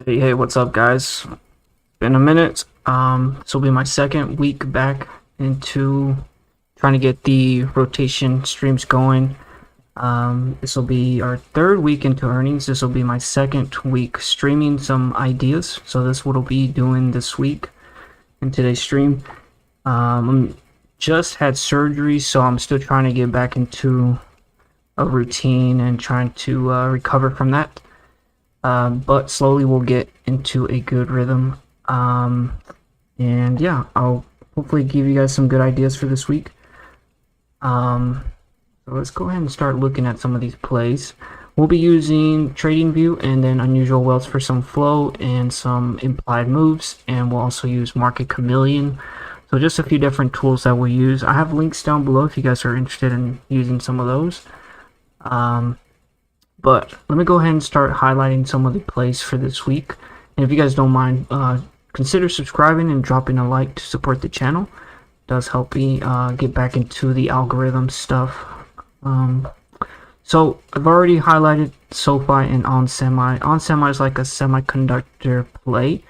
Hey, what's up, guys? Been a minute. This will be my second week back into trying to get the rotation streams going. This will be our third week into earnings. This will be my second week streaming some ideas. So this what I'll be doing this week in today's stream. I'm just had surgery, so I'm still trying to get back into a routine and trying to recover from that. But slowly we'll get into a good rhythm. And yeah, I'll hopefully give you guys some good ideas for this week. So let's go ahead and start looking at some of these plays. We'll be using TradingView and then Unusual Wells for some flow and some implied moves, and we'll also use Market Chameleon. So just a few different tools that we'll use. I have links down below if you guys are interested in using some of those. But let me go ahead and start highlighting some of the plays for this week. And if you guys don't mind, consider subscribing and dropping a like to support the channel. It does help me get back into the algorithm stuff. So I've already highlighted SoFi and OnSemi. OnSemi is like a semiconductor play.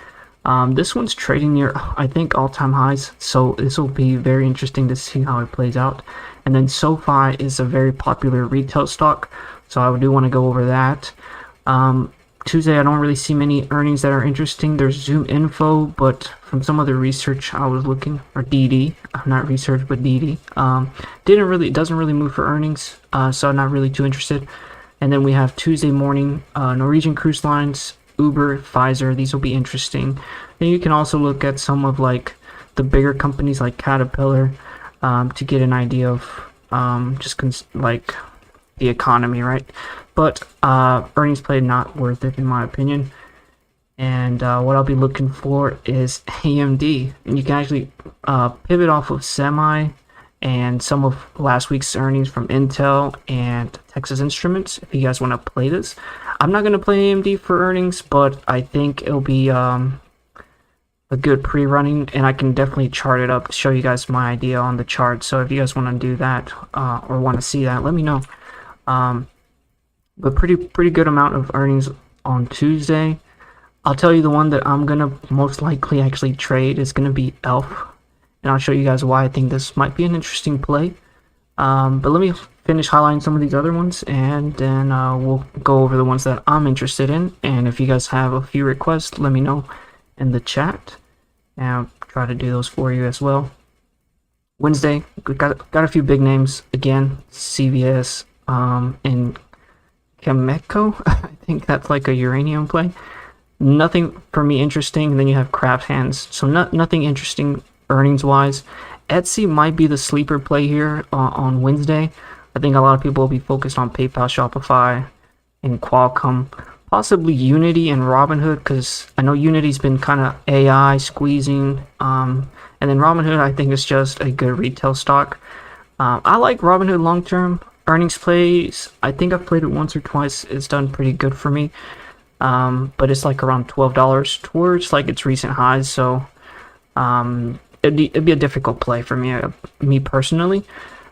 This one's trading near, I think, all-time highs. So this will be very interesting to see how it plays out. And then SoFi is a very popular retail stock, so I do want to go over that. Tuesday, I don't really see many earnings that are interesting. There's Zoom Info, but from some other research I was looking, or DD, not research, but DD, it doesn't really move for earnings, so I'm not really too interested. And then we have Tuesday morning, Norwegian Cruise Lines, Uber, Pfizer. These will be interesting. And you can also look at some of like the bigger companies like Caterpillar to get an idea of like the economy, right? But earnings play not worth it in my opinion. And what I'll be looking for is AMD, and you can actually pivot off of Semi and some of last week's earnings from Intel and Texas Instruments if you guys want to play this. I'm not going to play AMD for earnings, but I think it'll be a good pre-running, and I can definitely chart it up to show you guys my idea on the chart. So if you guys want to do that or want to see that, let me know. But pretty good amount of earnings on Tuesday. I'll tell you the one that I'm gonna most likely actually trade is gonna be ELF, and I'll show you guys why I think this might be an interesting play. But let me finish highlighting some of these other ones, and then we'll go over the ones that I'm interested in. And if you guys have a few requests, let me know in the chat, and I'll try to do those for you as well. Wednesday, we got a few big names again, CVS and Cameco. I think that's like a uranium play. Nothing for me interesting. And then you have Craft Hands, so nothing interesting earnings wise. Etsy might be the sleeper play here on Wednesday. I think a lot of people will be focused on PayPal, Shopify, and Qualcomm, possibly Unity and Robinhood, because I know Unity's been kind of AI squeezing, and then Robinhood I think is just a good retail stock. I like Robinhood long term. Earnings plays, I think I've played it once or twice. It's done pretty good for me, but it's like around $12 towards like its recent highs, so it'd be a difficult play for me personally.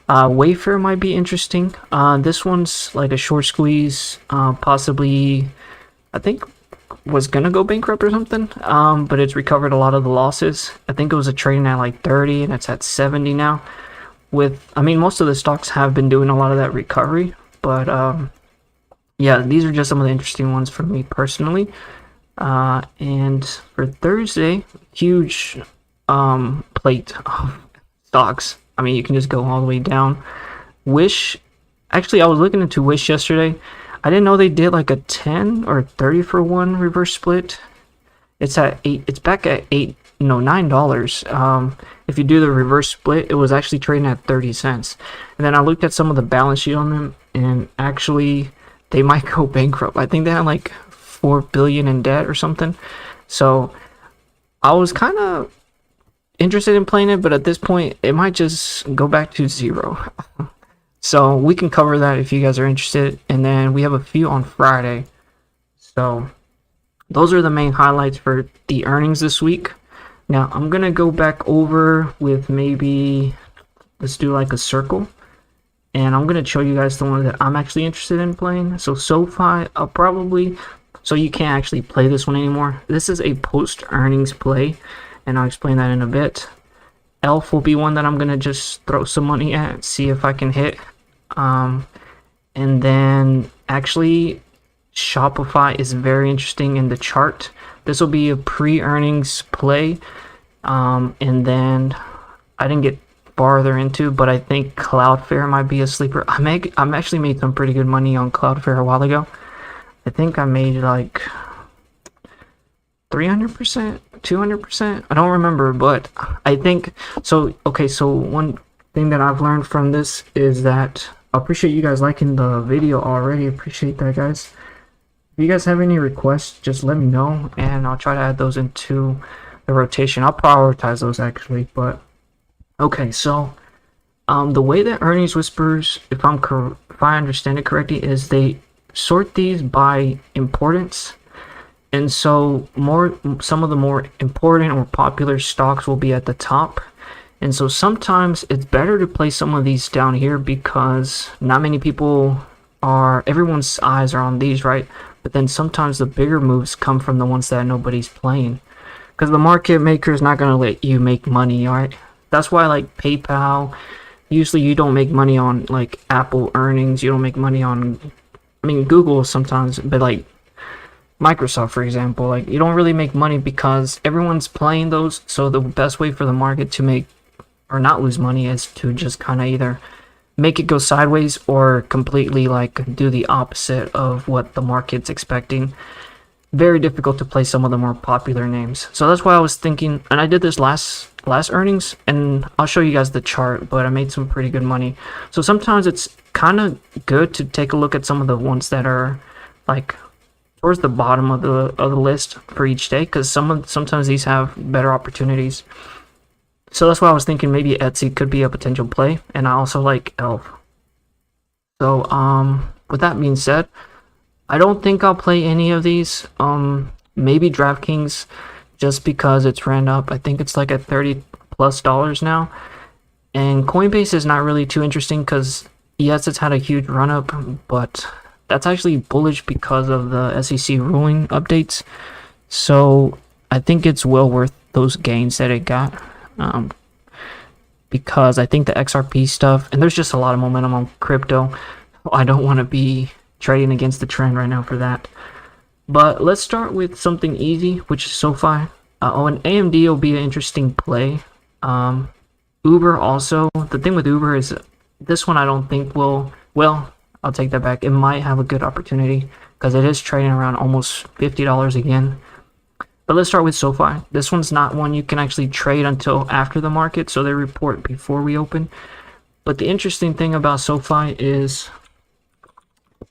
Wayfair might be interesting. This one's like a short squeeze, possibly I think was gonna go bankrupt or something, but it's recovered a lot of the losses. I think it was trading at like 30 and it's at 70 now. I mean, most of the stocks have been doing a lot of that recovery, but yeah, these are just some of the interesting ones for me personally. And for Thursday, huge plate of stocks. I mean, you can just go all the way down. Wish, actually, I was looking into Wish yesterday. I didn't know they did like a 10 or 30 for 1 reverse split. It's at 8. It's back at $9. If you do the reverse split, it was actually trading at 30 cents. And then I looked at some of the balance sheet on them, and actually they might go bankrupt. I think they had like $4 billion in debt or something. So I was kind of interested in playing it, but at this point it might just go back to zero. So we can cover that if you guys are interested. And then we have a few on Friday. So those are the main highlights for the earnings this week. Now I'm gonna go back over with maybe, let's do like a circle, and I'm gonna show you guys the one that I'm actually interested in playing. So SoFi, I'll probably so you can't actually play this one anymore. This is a post earnings play, and I'll explain that in a bit. Elf will be one that I'm gonna just throw some money at, see if I can hit. And then actually Shopify is very interesting in the chart. This will be a pre-earnings play. And then I didn't get farther into, but I think Cloudflare might be a sleeper. I'm actually made some pretty good money on Cloudflare a while ago. I think I made like 300%, 200%. I don't remember, but I think so. Okay, so one thing that I've learned from this is that I appreciate you guys liking the video already. Appreciate that, guys. If you guys have any requests, just let me know, and I'll try to add those into the rotation. I'll prioritize those actually, but okay. So, the way that earnings whispers, if I understand it correctly, is they sort these by importance, and so some of the more important or popular stocks will be at the top. And so sometimes it's better to play some of these down here because not many people everyone's eyes are on these, right? But then sometimes the bigger moves come from the ones that nobody's playing, because the market maker is not going to let you make money, alright? That's why, like PayPal, usually you don't make money on like Apple earnings, you don't make money on, I mean, Google sometimes, but like Microsoft, for example, like you don't really make money because everyone's playing those. So the best way for the market to make or not lose money is to just kind of either make it go sideways or completely like do the opposite of what the market's expecting. Very difficult to play some of the more popular names. So that's why I was thinking, and I did this last earnings, and I'll show you guys the chart, but I made some pretty good money. So sometimes it's kind of good to take a look at some of the ones that are like towards the bottom of the list for each day, because sometimes these have better opportunities. So that's why I was thinking maybe Etsy could be a potential play, and I also like Elf. So with that being said, I don't think I'll play any of these. Maybe DraftKings, just because it's ran up. I think it's like at $30+ now, and Coinbase is not really too interesting because yes, it's had a huge run up, but that's actually bullish because of the SEC ruling updates. So I think it's well worth those gains that it got. Because I think the XRP stuff, and there's just a lot of momentum on crypto. I don't want to be trading against the trend right now for that. But let's start with something easy, which is SoFi. And AMD will be an interesting play. Uber also. The thing with Uber is this one I don't think will, well, I'll take that back. It might have a good opportunity because it is trading around almost $50 again. But let's start with SoFi. This one's not one you can actually trade until after the market, so they report before we open. But the interesting thing about SoFi is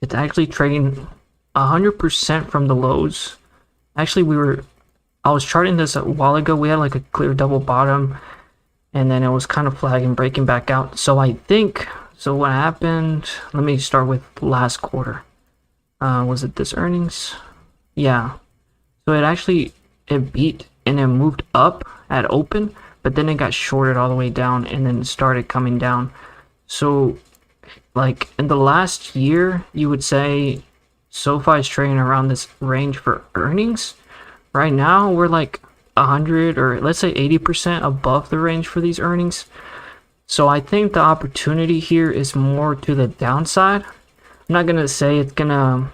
it's actually trading 100% from the lows. Actually, I was charting this a while ago. We had like a clear double bottom, and then it was kind of flagging, breaking back out. So I think, so what happened, let me start with last quarter. Was it this earnings? Yeah. So it beat and it moved up at open, but then it got shorted all the way down and then started coming down. So like in the last year, you would say SoFi is trading around this range for earnings. Right now we're like 100 or let's say 80% above the range for these earnings. So I think the opportunity here is more to the downside. I'm not gonna say it's gonna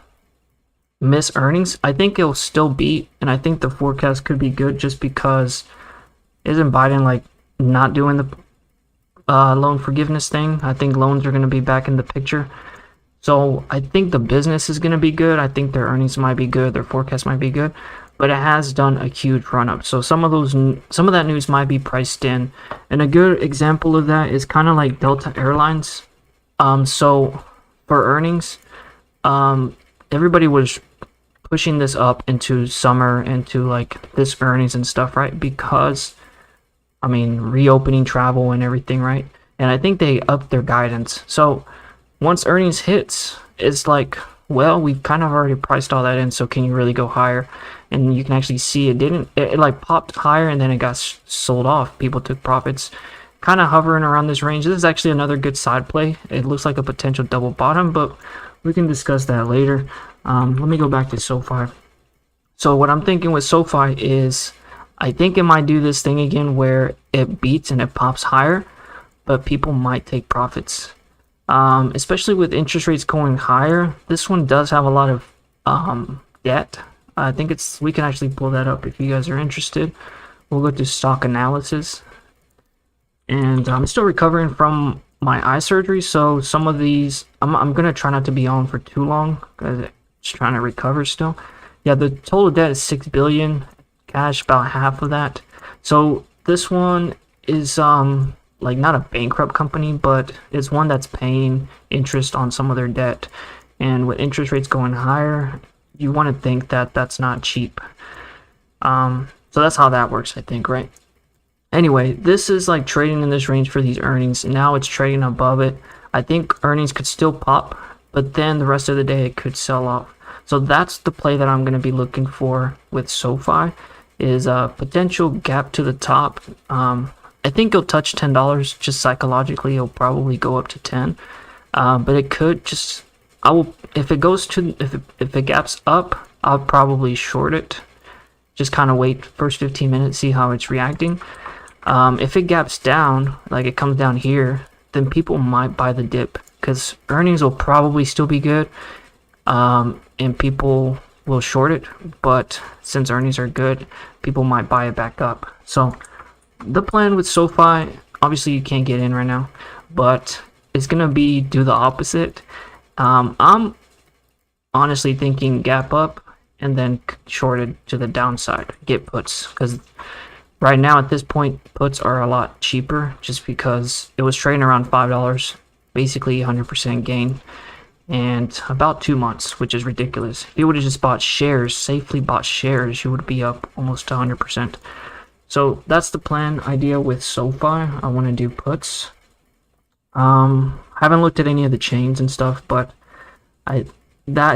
miss earnings. I think it'll still beat, and I think the forecast could be good just because isn't Biden like not doing the loan forgiveness thing? I think loans are going to be back in the picture. So I think the business is going to be good. I think their earnings might be good, their forecast might be good, but it has done a huge run up. So some of that news might be priced in, and a good example of that is kind of like Delta Airlines. So for earnings, everybody was pushing this up into summer, into like this earnings and stuff, right? Because I mean, reopening travel and everything, right? And I think they upped their guidance. So once earnings hits, it's like, well, we've kind of already priced all that in, so can you really go higher? And you can actually see it like popped higher and then it got sold off. People took profits, kind of hovering around this range. This is actually another good side play. It looks like a potential double bottom, but we can discuss that later. Let me go back to SoFi. So what I'm thinking with SoFi is, I think it might do this thing again where it beats and it pops higher, but people might take profits. Especially with interest rates going higher. This one does have a lot of debt. I think we can actually pull that up if you guys are interested. We'll go to stock analysis. And I'm still recovering from my eye surgery, so some of these I'm gonna try not to be on for too long because I'm just trying to recover still. Yeah, the total debt is 6 billion, cash about half of that. So this one is like not a bankrupt company, but it's one that's paying interest on some of their debt. And with interest rates going higher, you want to think that that's not cheap. So that's how that works, I think, right? Anyway, this is like trading in this range for these earnings. Now it's trading above it. I think earnings could still pop, but then the rest of the day it could sell off. So that's the play that I'm going to be looking for with SoFi, is a potential gap to the top. I think it'll touch $10. Just psychologically, it'll probably go up to 10. But it could just, if it goes to, if it gaps up, I'll probably short it. Just kind of wait first 15 minutes, see how it's reacting. If it gaps down, like it comes down here, then people might buy the dip because earnings will probably still be good, and people will short it. But since earnings are good, people might buy it back up. So the plan with SoFi, obviously you can't get in right now, but it's gonna be do the opposite. I'm honestly thinking gap up and then shorted to the downside, get puts, because right now at this point puts are a lot cheaper just because it was trading around $5, basically 100% gain, and about 2 months, which is ridiculous. If you would have just bought shares, safely bought shares, you would be up almost 100%. So that's the plan idea with SoFi. I want to do puts. Haven't looked at any of the chains and stuff, but I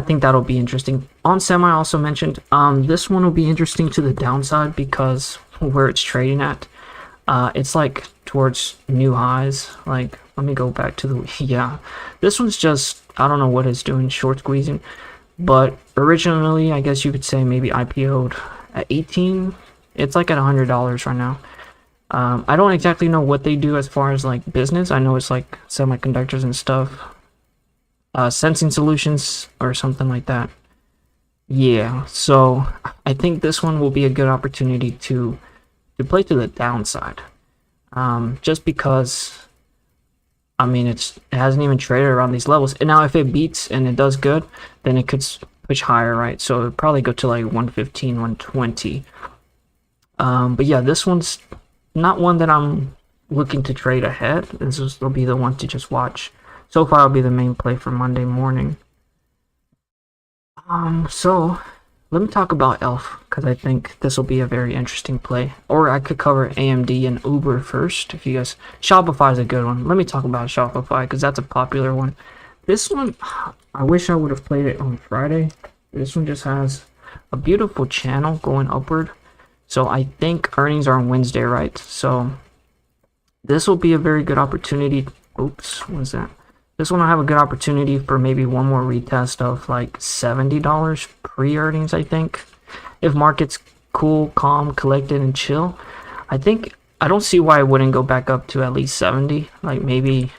think that'll be interesting. On Semi, I also mentioned this one will be interesting to the downside because where it's trading at, it's like towards new highs. Like, let me go back to the, yeah, this one's just, I don't know what it's doing, short squeezing, but originally I guess you could say maybe IPO'd at 18. It's like at $100 right now. I don't exactly know what they do as far as like business. I know it's like semiconductors and stuff, sensing solutions or something like that. Yeah, so I think this one will be a good opportunity to play to the downside, just because, I mean, it hasn't even traded around these levels. And now if it beats and it does good, then it could push higher, right? So it'll probably go to like 115, 120. But yeah, this one's not one that I'm looking to trade ahead. This will be the one to just watch. So far, will be the main play for Monday morning. So let me talk about ELF, because I think this will be a very interesting play. Or I could cover AMD and Uber first. If you guys, Shopify is a good one. Let me talk about Shopify because that's a popular one. This one, I wish I would have played it on Friday. This one just has a beautiful channel going upward. So I think earnings are on Wednesday, right? So this will be a very good opportunity. Oops, what's that? This one will have a good opportunity for maybe one more retest of like $70 pre-earnings, I think. If market's cool, calm, collected, and chill, I don't see why it wouldn't go back up to at least 70. Like maybe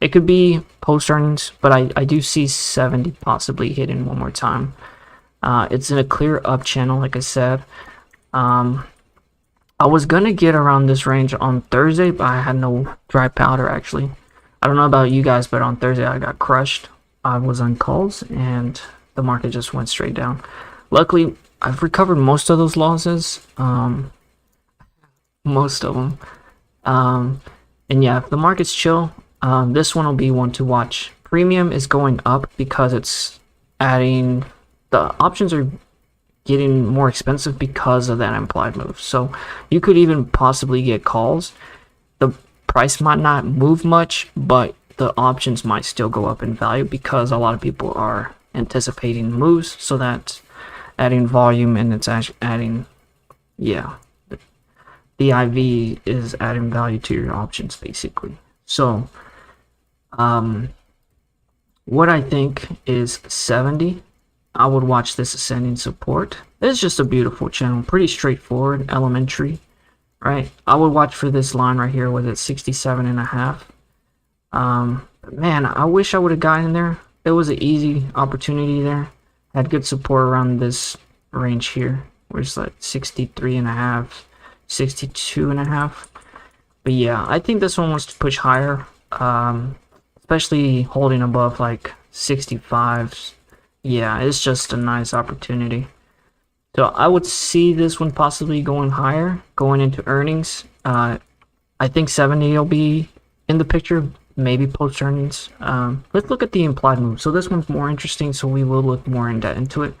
it could be post-earnings, but I do see 70 possibly hitting one more time. It's in a clear up channel, like I said. I was gonna get around this range on Thursday, but I had no dry powder actually. I don't know about you guys, but on Thursday I got crushed. I was on calls and the market just went straight down. Luckily, I've recovered most of those losses. Most of them. And yeah, if the market's chill, this one will be one to watch. Premium is going up because it's adding, the options are getting more expensive because of that implied move. So you could even possibly get calls. The price might not move much, but the options might still go up in value because a lot of people are anticipating moves, so that's adding volume and it's adding, yeah, the IV is adding value to your options basically. So what I think is 70 I would watch this ascending support. It's just a beautiful channel, pretty straightforward, elementary, right? I would watch for this line right here with it 67.5. Man, I wish I would have gotten there. It was an easy opportunity there. Had good support around this range here, where it's like 63.5, 62.5. But yeah, I think this one wants to push higher, especially holding above like 65s. Yeah, it's just a nice opportunity. So I would see this one possibly going higher, going into earnings. I think 70 will be in the picture, maybe post earnings. Let's look at the implied move. So this one's more interesting, so we will look more in depth into it.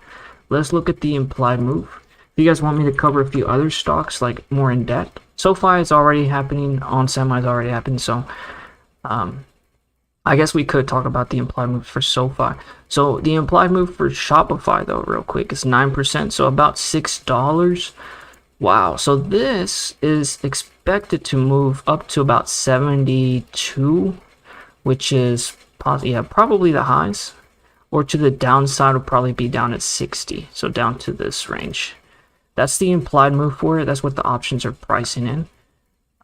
Let's look at the implied move. If you guys want me to cover a few other stocks like more in depth, SoFi is already happening, on semi is already happening, so I guess we could talk about the implied move for SoFi. So the implied move for Shopify though, real quick, is 9%, so about $6. Wow, so this is expected to move up to about 72, which is probably the highs, or to the downside will probably be down at 60, so down to this range. That's the implied move for it. That's what the options are pricing in.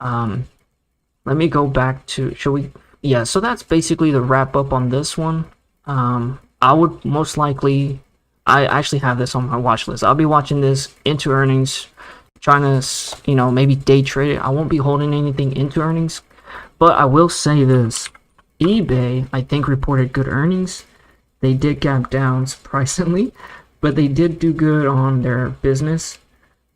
Let me go back to, yeah, so that's basically the wrap up on this one. I would most likely, I actually have this on my watch list. I'll be watching this into earnings, trying to, maybe day trade it. I won't be holding anything into earnings, but I will say this. eBay, I think, reported good earnings. They did gap down surprisingly, but they did do good on their business.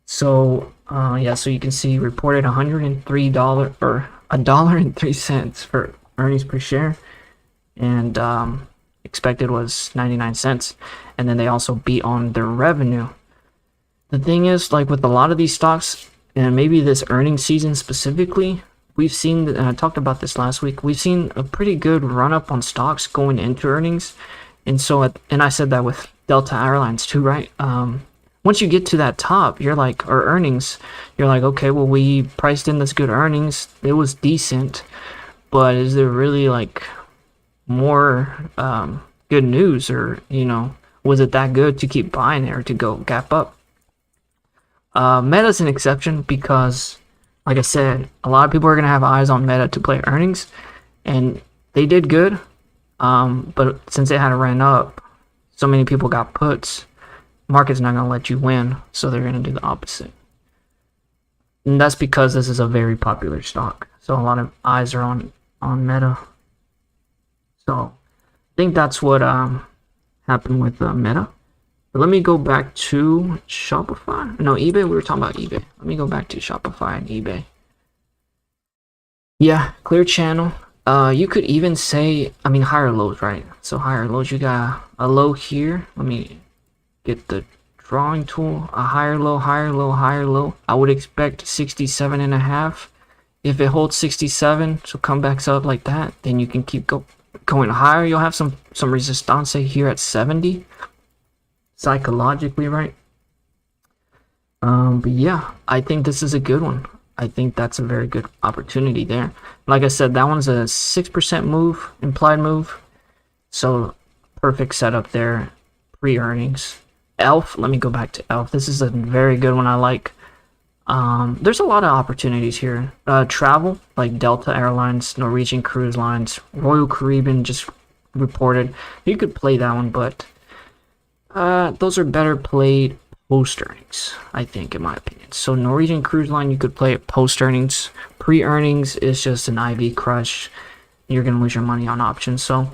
So yeah, so you can see reported $103 or $1.03 for earnings per share, and expected was 99 cents. And then they also beat on their revenue. The thing is, like with a lot of these stocks, and maybe this earnings season specifically, we've seen, and I talked about this last week, we've seen a pretty good run up on stocks going into earnings. And so, and I said that with Delta Airlines too, right? Once you get to that top, you're like, or earnings, you're like, okay, well, we priced in this good earnings. It was decent, but is there really like more good news, or, was it that good to keep buying there, to go gap up? Meta's an exception because, like I said, a lot of people are going to have eyes on Meta to play earnings, and they did good. But since it had to ran up, so many people got puts. Market's not going to let you win, so they're going to do the opposite. And that's because this is a very popular stock, so a lot of eyes are on Meta. So I think that's what happened with Meta. But let me go back to Shopify. No, eBay. We were talking about eBay. Let me go back to Shopify and eBay. Yeah, clear channel. You could even say, higher lows, right? So higher lows, you got a low here. Let me get the drawing tool. A higher low, higher low, higher low. I would expect 67.5. If it holds 67, so come back up like that, then you can keep going higher. You'll have some resistance here at 70. Psychologically, right? But yeah, I think this is a good one. I think that's a very good opportunity there. Like I said, that one's a 6% move, implied move. So perfect setup there, pre-earnings. ELF, let me go back to ELF. This is a very good one I like. There's a lot of opportunities here. Travel, like Delta Airlines, Norwegian Cruise Lines, Royal Caribbean just reported. You could play that one, but those are better played post earnings, I think, in my opinion. So Norwegian Cruise Line, you could play it post earnings. Pre earnings is just an IV crush. You're gonna lose your money on options. So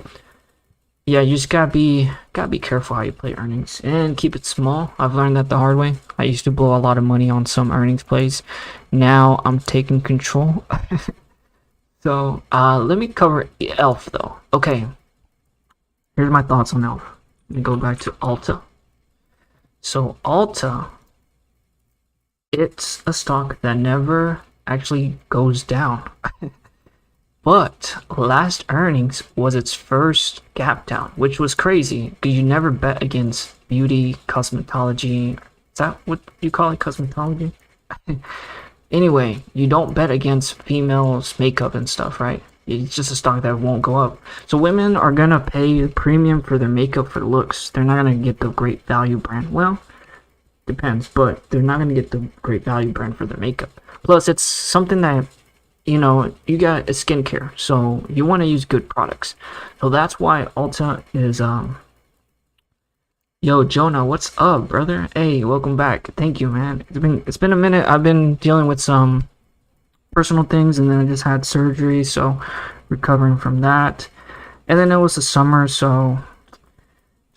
yeah, you just gotta be careful how you play earnings and keep it small. I've learned that the hard way. I used to blow a lot of money on some earnings plays. Now I'm taking control. So let me cover ELF though. Okay, here's my thoughts on ELF. Let me go back to Alta. So Alta, it's a stock that never actually goes down. But last earnings was its first gap down, which was crazy because you never bet against beauty, cosmetology. Is that what you call it, cosmetology? Anyway, you don't bet against females' makeup and stuff, right? It's just a stock that won't go up. So women are gonna pay a premium for their makeup for looks. They're not gonna get the great value brand. Well, depends, but they're not gonna get the great value brand for their makeup. Plus, it's something that, you know, you got a skincare, so you want to use good products. So that's why Ulta is Yo, Jonah, what's up, brother? Hey, welcome back. Thank you, man. It's been a minute. I've been dealing with some personal things, and then I just had surgery, so recovering from that. And then it was the summer, so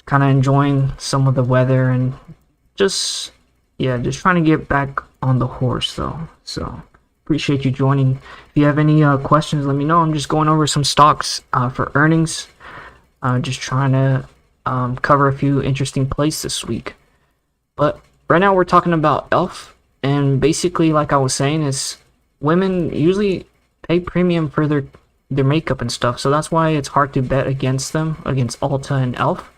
kind of enjoying some of the weather and just trying to get back on the horse, though. So appreciate you joining. If you have any questions, let me know. I'm just going over some stocks for earnings. Just trying to cover a few interesting plays this week. But right now we're talking about ELF, and basically, like I was saying, is women usually pay premium for their makeup and stuff, so that's why it's hard to bet against them, against Ulta and ELF.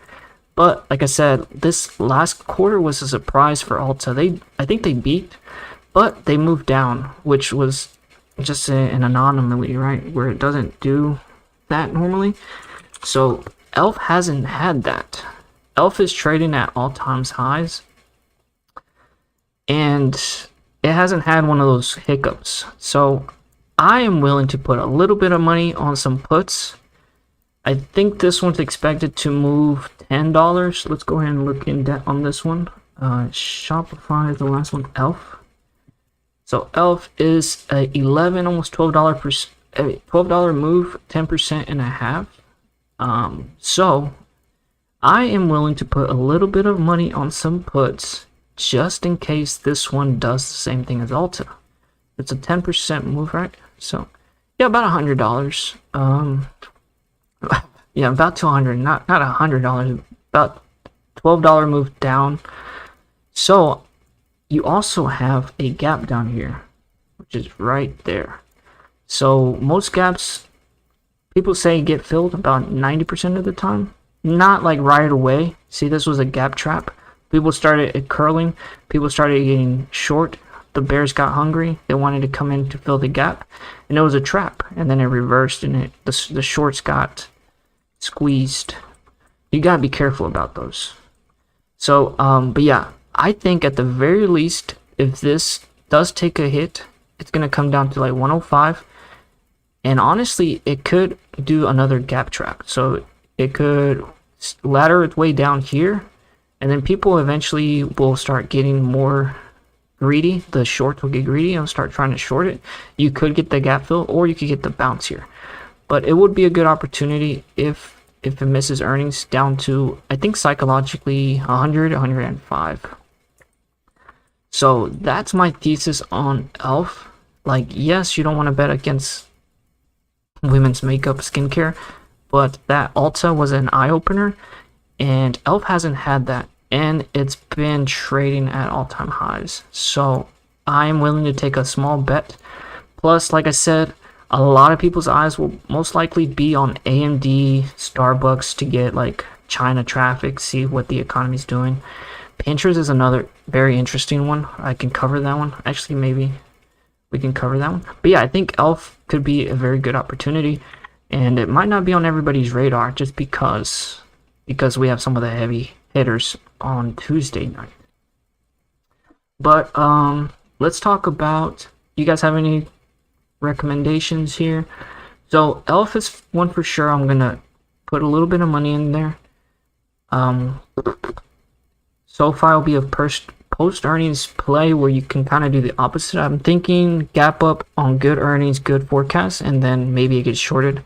But like I said, this last quarter was a surprise for Ulta. I think they beat, but they moved down, which was just an anomaly, right? Where it doesn't do that normally. So ELF hasn't had that. ELF is trading at all-time highs, and it hasn't had one of those hiccups. So I am willing to put a little bit of money on some puts. I think this one's expected to move $10. Let's go ahead and look in depth on this one. Shopify is the last one. ELF. So ELF is a $11, almost $12 move, 10.5%. So I am willing to put a little bit of money on some puts just in case this one does the same thing as Ulta. It's a 10% move, right? So yeah, about $100. Yeah, about $200, not $100, about $12 move down. So you also have a gap down here, which is right there. So most gaps, people say, get filled about 90% of the time. Not like right away. See, this was a gap trap. People started curling. People started getting short. The bears got hungry. They wanted to come in to fill the gap, and it was a trap. And then it reversed, and the shorts got squeezed. You gotta be careful about those. So, but yeah, I think at the very least, if this does take a hit, it's gonna come down to like 105. And honestly, it could do another gap trap. So it could ladder its way down here, and then people eventually will start getting more greedy. The shorts will get greedy and start trying to short it. You could get the gap fill, or you could get the bounce here. But it would be a good opportunity if it misses earnings down to, I think, psychologically 100, 105. So that's my thesis on ELF. Like, yes, you don't want to bet against women's makeup, skincare, but that Ulta was an eye-opener, and ELF hasn't had that, and it's been trading at all-time highs. So I'm willing to take a small bet. Plus, like I said, a lot of people's eyes will most likely be on AMD, Starbucks to get like China traffic, see what the economy's doing. Pinterest is another very interesting one. I can cover that one. Actually, maybe we can cover that one. But yeah, I think ELF could be a very good opportunity, and it might not be on everybody's radar just because we have some of the heavy hitters on Tuesday night. But let's talk about, you guys have any recommendations here? So ELF is one for sure. I'm gonna put a little bit of money in there. SoFi will be a post earnings play where you can kind of do the opposite. I'm thinking gap up on good earnings, good forecasts, and then maybe it gets shorted,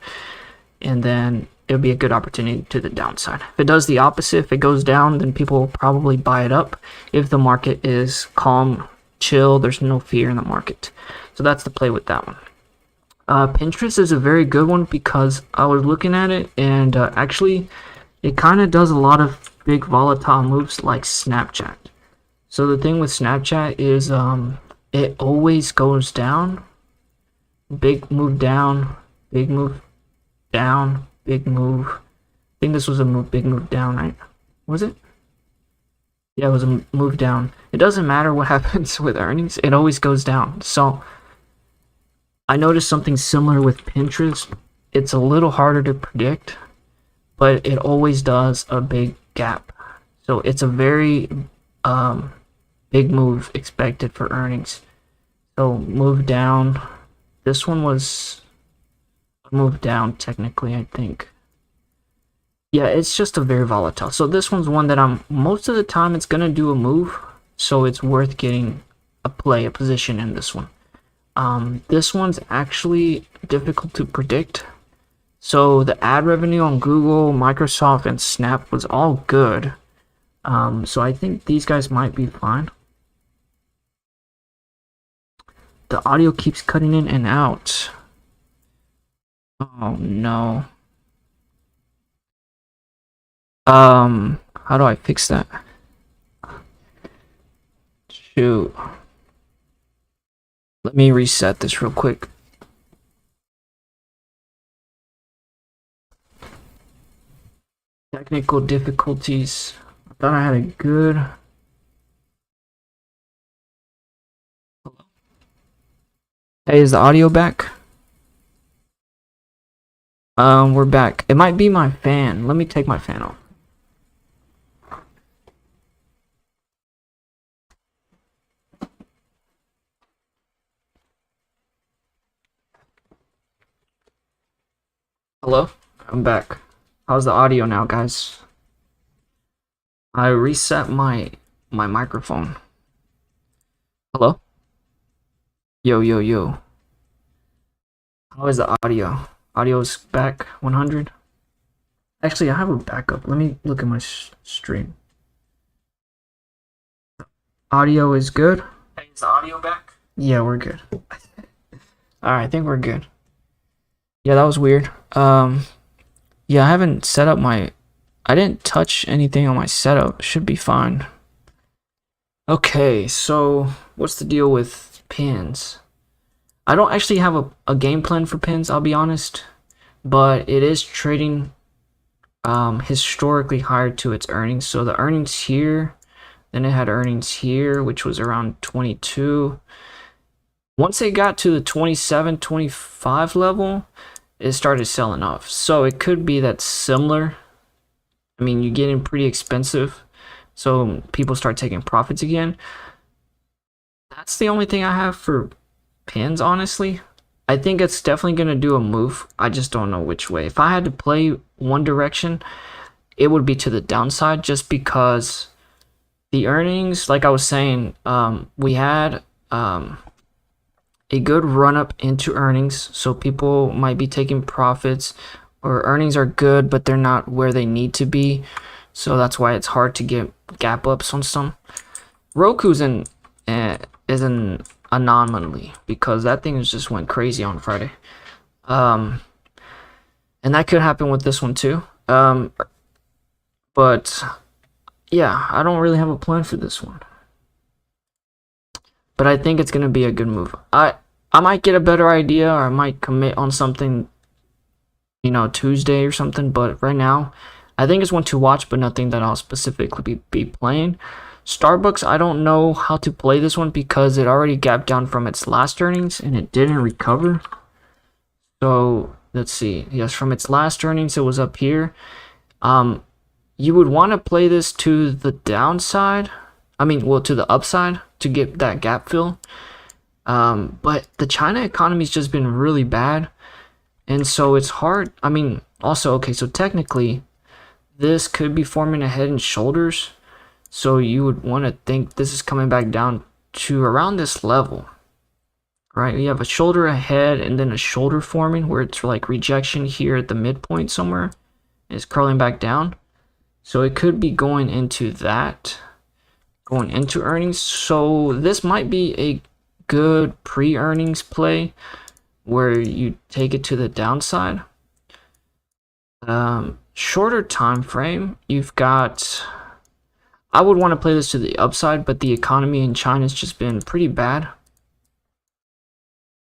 and then it'll be a good opportunity to the downside. If it does the opposite, if it goes down, then people will probably buy it up. If the market is calm, chill, there's no fear in the market. So that's the play with that one. Pinterest is a very good one because I was looking at it, and actually it kind of does a lot of big volatile moves like Snapchat. So the thing with Snapchat is it always goes down. Big move down, big move down, big move. I think this was a big move down, right? Was it? Yeah, it was a move down. It doesn't matter what happens with earnings, it always goes down. So I noticed something similar with Pinterest. it's a little harder to predict, but it always does a big gap. So it's a very big move expected for earnings. So move down. This one was moved down technically, I think. Yeah, it's just a very volatile. So this one's one that most of the time it's gonna do a move, so it's worth getting a position in this one. This one's actually difficult to predict. So the ad revenue on Google, Microsoft, and Snap was all good. So I think these guys might be fine. The audio keeps cutting in and out. Oh no. How do I fix that? Shoot. Let me reset this real quick. Technical difficulties. I thought I had a good... Hey, is the audio back? We're back. It might be my fan. Let me take my fan off. Hello? I'm back. How's the audio now, guys? I reset my microphone. Hello? Yo, yo, yo. How is the audio? Audio's back 100. Actually, I have a backup. Let me look at my stream. Audio is good. Hey, is the audio back? Yeah, we're good. Alright, I think we're good. Yeah, that was weird. Yeah, I haven't set up I didn't touch anything on my setup. Should be fine. Okay, so what's the deal with pins? I don't actually have a game plan for pins, I'll be honest, but it is trading historically higher to its earnings. So the earnings here, then it had earnings here, which was around 22. Once it got to the 27, 25 level, it started selling off. So it could be that similar. I mean, you're getting pretty expensive, so people start taking profits again. That's the only thing I have for pins, honestly. I think it's definitely going to do a move. I just don't know which way. If I had to play one direction, it would be to the downside, just because the earnings, like I was saying, we had a good run up into earnings, so people might be taking profits, or earnings are good but they're not where they need to be, so that's why it's hard to get gap ups on some. Roku's is an anomaly because that thing just went crazy on Friday, and that could happen with this one too. But yeah, I don't really have a plan for this one, but I think it's gonna be a good move. I might get a better idea, or I might commit on something, you know, Tuesday or something, but right now I think it's one to watch, but nothing that I'll specifically be playing. Starbucks, I don't know how to play this one because it already gapped down from its last earnings and it didn't recover. So let's see. Yes, from its last earnings it was up here. You would want to play this to the downside, to the upside to get that gap fill. But the China economy's just been really bad, and so it's hard. I mean, also, okay, so technically this could be forming a head and shoulders, so you would want to think this is coming back down to around this level, right? You have a shoulder, a head, and then a shoulder forming where it's like rejection here at the midpoint somewhere. It's curling back down, so it could be going into that, going into earnings. So this might be a good pre-earnings play where you take it to the downside. Shorter time frame, you've got, I would want to play this to the upside, but the economy in China has just been pretty bad.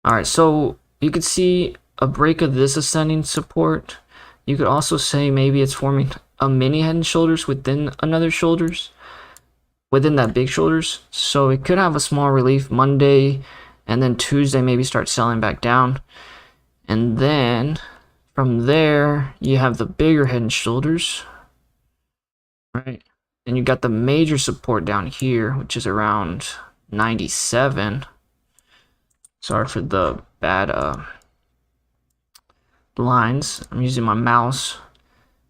All right, so you could see a break of this ascending support. You could also say maybe it's forming a mini head and shoulders within another shoulders, within that big shoulders. So it could have a small relief Monday, and then Tuesday maybe start selling back down. And then From there, you have the bigger head and shoulders, right? And you got the major support down here, which is around 97. Sorry for the bad lines. I'm using my mouse.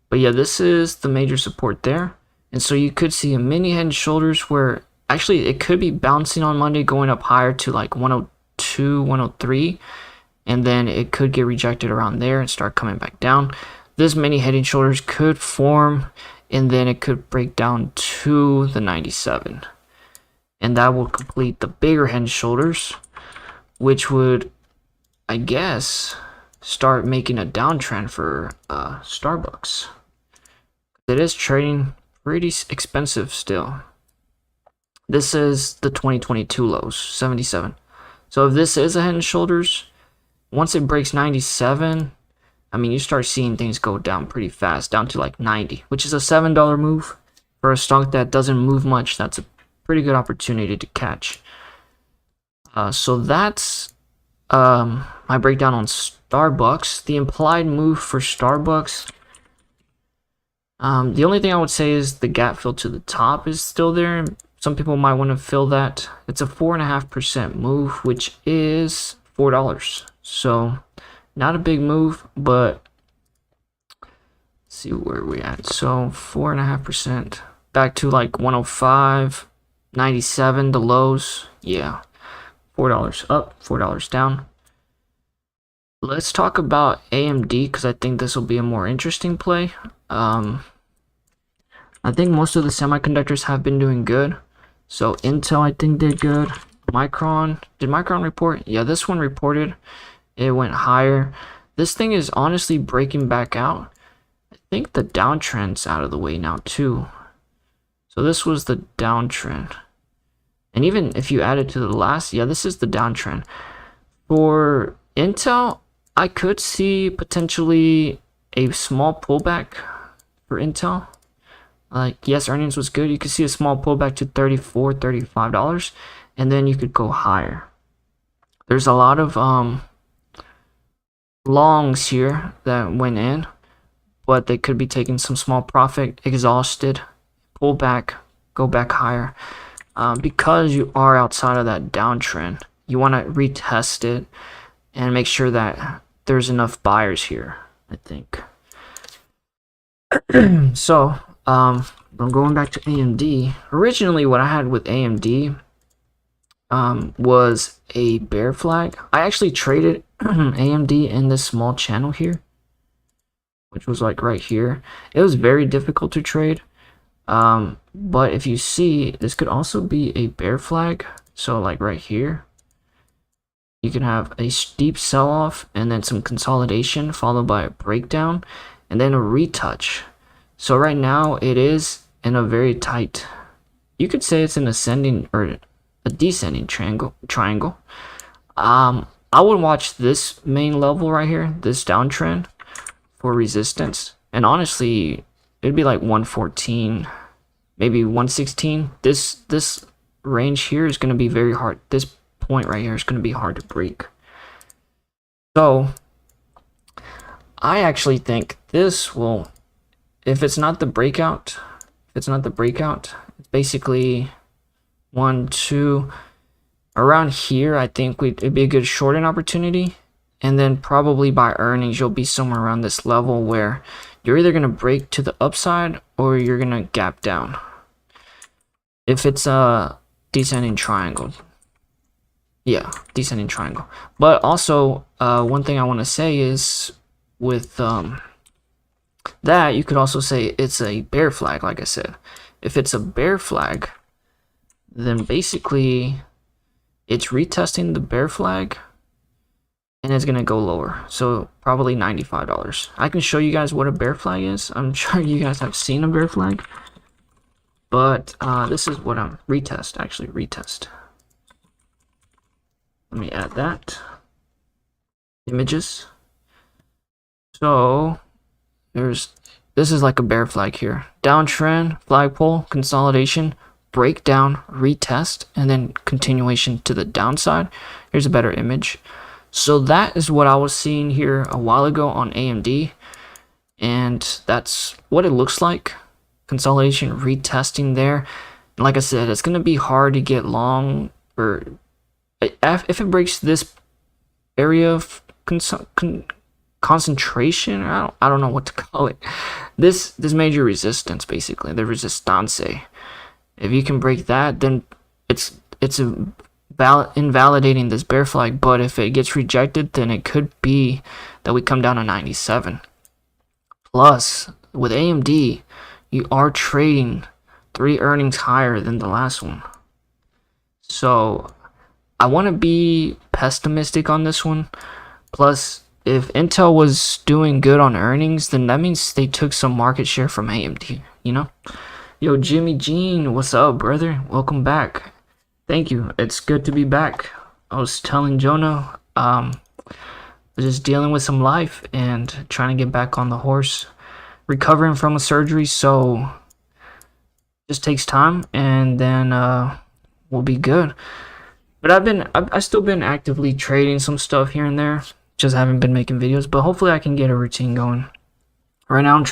But yeah, this is the major support there. And so you could see a mini head and shoulders where actually it could be bouncing on Monday, going up higher to like 102, 103. And then it could get rejected around there and start coming back down. This mini head and shoulders could form, and then it could break down to the 97. And that will complete the bigger head and shoulders, which would, I guess, start making a downtrend for Starbucks. It is trading pretty expensive still. This is the 2022 lows, 77. So if this is a head and shoulders, once it breaks 97, I mean, you start seeing things go down pretty fast, down to like 90, which is a $7 move. For a stock that doesn't move much, that's a pretty good opportunity to catch. So that's my breakdown on Starbucks. The implied move for Starbucks, the only thing I would say is the gap fill to the top is still there. Some people might want to fill that. It's a 4.5% move, which is $4. So not a big move, but let's see where we at. So 4.5% back to like 105, 97, the lows. Yeah, $4 up, $4 down. Let's talk about AMD because I think this will be a more interesting play. I think most of the semiconductors have been doing good. So Intel, I think, did good. Micron, did Micron report? Yeah, this one reported. It went higher. This thing is honestly breaking back out. I think the downtrend's out of the way now too. So this was the downtrend. And even if you add it to the last, yeah, this is the downtrend. For Intel, I could see potentially a small pullback for Intel. Like, yes, earnings was good. You could see a small pullback to $34, $35, and then you could go higher. There's a lot of longs here that went in, but they could be taking some small profit, exhausted, pull back, go back higher. Because you are outside of that downtrend, you want to retest it and make sure that there's enough buyers here, I think. So, I'm going back to AMD. Originally, what I had with AMD was a bear flag. I actually traded AMD in this small channel here, which was like right here. It was very difficult to trade. But if you see, this could also be a bear flag. So like right here, you can have a steep sell-off and then some consolidation followed by a breakdown and then a retouch. So right now it is in a very tight, you could say it's an ascending or a descending triangle. I would watch this main level right here, this downtrend, for resistance. And honestly, it'd be like 114, maybe 116. This range here is going to be very hard. This point right here is going to be hard to break. So I actually think this will, if it's not the breakout, it's basically 1, 2, around here. I think it'd be a good shorting opportunity. And then probably by earnings, you'll be somewhere around this level where you're either going to break to the upside or you're going to gap down. If it's a descending triangle. Yeah, descending triangle. But also, one thing I want to say is with that, you could also say it's a bear flag, like I said. If it's a bear flag, then basically it's retesting the bear flag and it's going to go lower. So probably $95. I can show you guys what a bear flag is. I'm sure you guys have seen a bear flag. But this is what I'm retest. Let me add that. Images. So this is like a bear flag here. Downtrend, flagpole, consolidation, breakdown, retest, and then continuation to the downside. Here's a better image. So that is what I was seeing here a while ago on AMD, and that's what it looks like. Consolidation retesting there. And like I said, it's going to be hard to get long, or if it breaks this area of concentration, I don't know what to call it. This major resistance, basically the resistance. If you can break that, then it's invalidating this bear flag. But if it gets rejected, then it could be that we come down to 97. Plus, with AMD, you are trading 3 earnings higher than the last one. So I want to be pessimistic on this one. Plus, if Intel was doing good on earnings, then that means they took some market share from AMD, you know? Yo, Jimmy Jean, what's up, brother? Welcome back. Thank you. It's good to be back. I was telling Jonah, just dealing with some life and trying to get back on the horse, recovering from a surgery, so just takes time, and then we'll be good. But I've still been actively trading some stuff here and there, just haven't been making videos, but hopefully I can get a routine going. Right now I'm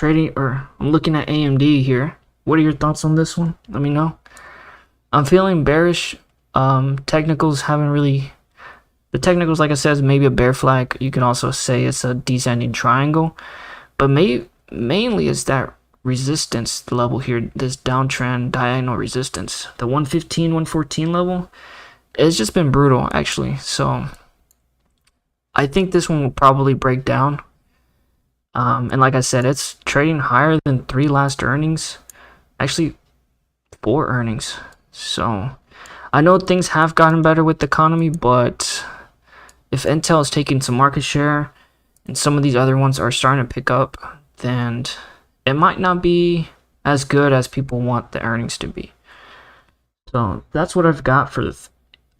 looking at AMD here. What are your thoughts on this one? Let me know. I'm feeling bearish. Technicals haven't really... The technicals, like I said, is maybe a bear flag. You can also say it's a descending triangle. But mainly is that resistance level here, this downtrend diagonal resistance. The 115, 114 level. It's just been brutal, actually. So I think this one will probably break down. And like I said, it's trading higher than 3 last earnings. Actually, 4 earnings. So I know things have gotten better with the economy, but if Intel is taking some market share and some of these other ones are starting to pick up, then it might not be as good as people want the earnings to be. So that's what I've got for the...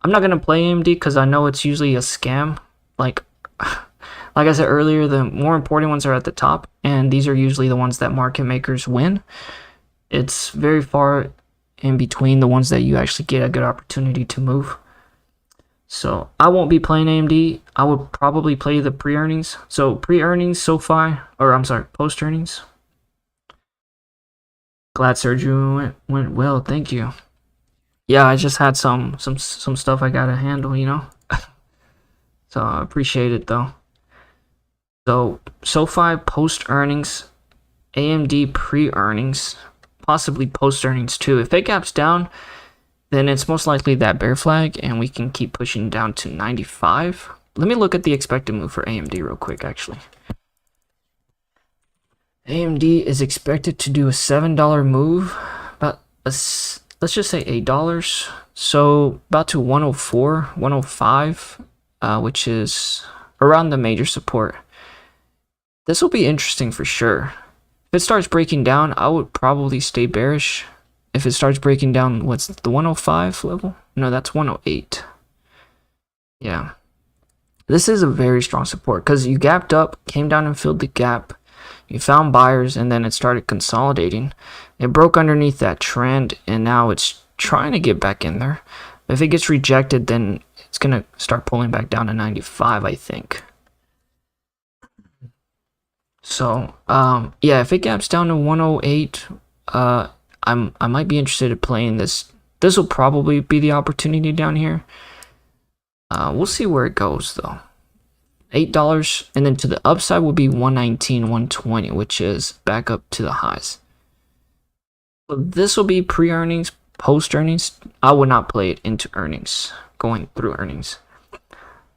I'm not going to play AMD because I know it's usually a scam. Like I said earlier, the more important ones are at the top, and these are usually the ones that market makers win. It's very far in between the ones that you actually get a good opportunity to move. So I won't be playing AMD. I would probably play the pre-earnings. So pre-earnings, SoFi, or I'm sorry, post-earnings. Glad surgery went well. Thank you. Yeah, I just had some stuff I gotta handle, you know. So I appreciate it though. So SoFi post-earnings, AMD pre-earnings, possibly post-earnings too. If it gaps down, then it's most likely that bear flag, and we can keep pushing down to 95. Let me look at the expected move for AMD real quick, actually. AMD is expected to do a $7 move, about let's just say $8. So about to 104, 105, which is around the major support. This will be interesting for sure. If it starts breaking down, I would probably stay bearish. If it starts breaking down, what's the 105 level? No, that's 108. Yeah. This is a very strong support because you gapped up, came down and filled the gap. You found buyers, and then it started consolidating. It broke underneath that trend, and now it's trying to get back in there. If it gets rejected, then it's going to start pulling back down to 95, I think. So, yeah, if it gaps down to 108, I might be interested in playing this. This will probably be the opportunity down here. We'll see where it goes, though. $8, and then to the upside will be 119, 120, which is back up to the highs. So this will be pre-earnings, post-earnings. I would not play it into earnings, going through earnings.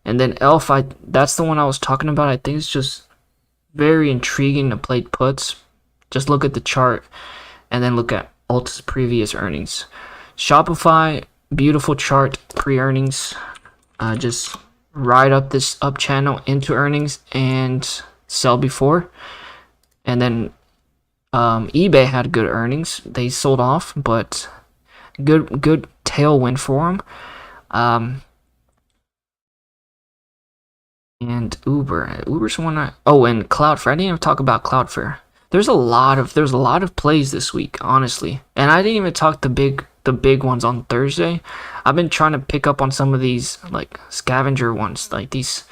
And then ELF, that's the one I was talking about. I think it's just very intriguing to play puts. Just look at the chart and then look at Alta's previous earnings. Shopify, beautiful chart, pre-earnings. Just ride up this up channel into earnings and sell before. And then eBay had good earnings. They sold off, but good tailwind for them. And Uber's one and Cloudflare. I didn't even talk about Cloudflare. There's a lot of plays this week, honestly. And I didn't even talk the big ones on Thursday. I've been trying to pick up on some of these like scavenger ones, like these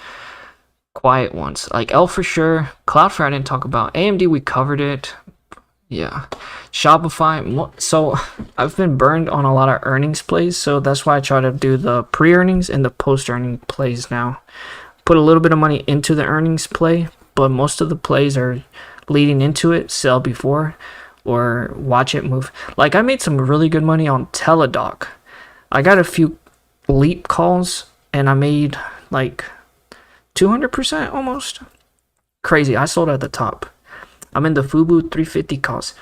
quiet ones. Like L for sure. Cloudflare I didn't talk about. AMD we covered it. Yeah. Shopify. So I've been burned on a lot of earnings plays, so that's why I try to do the pre-earnings and the post-earning plays now. Put a little bit of money into the earnings play, but most of the plays are leading into it, sell before, or watch it move. Like I made some really good money on Teladoc. I got a few leap calls and I made like 200% almost. Crazy. I sold at the top. I'm in the Fubu 350 calls.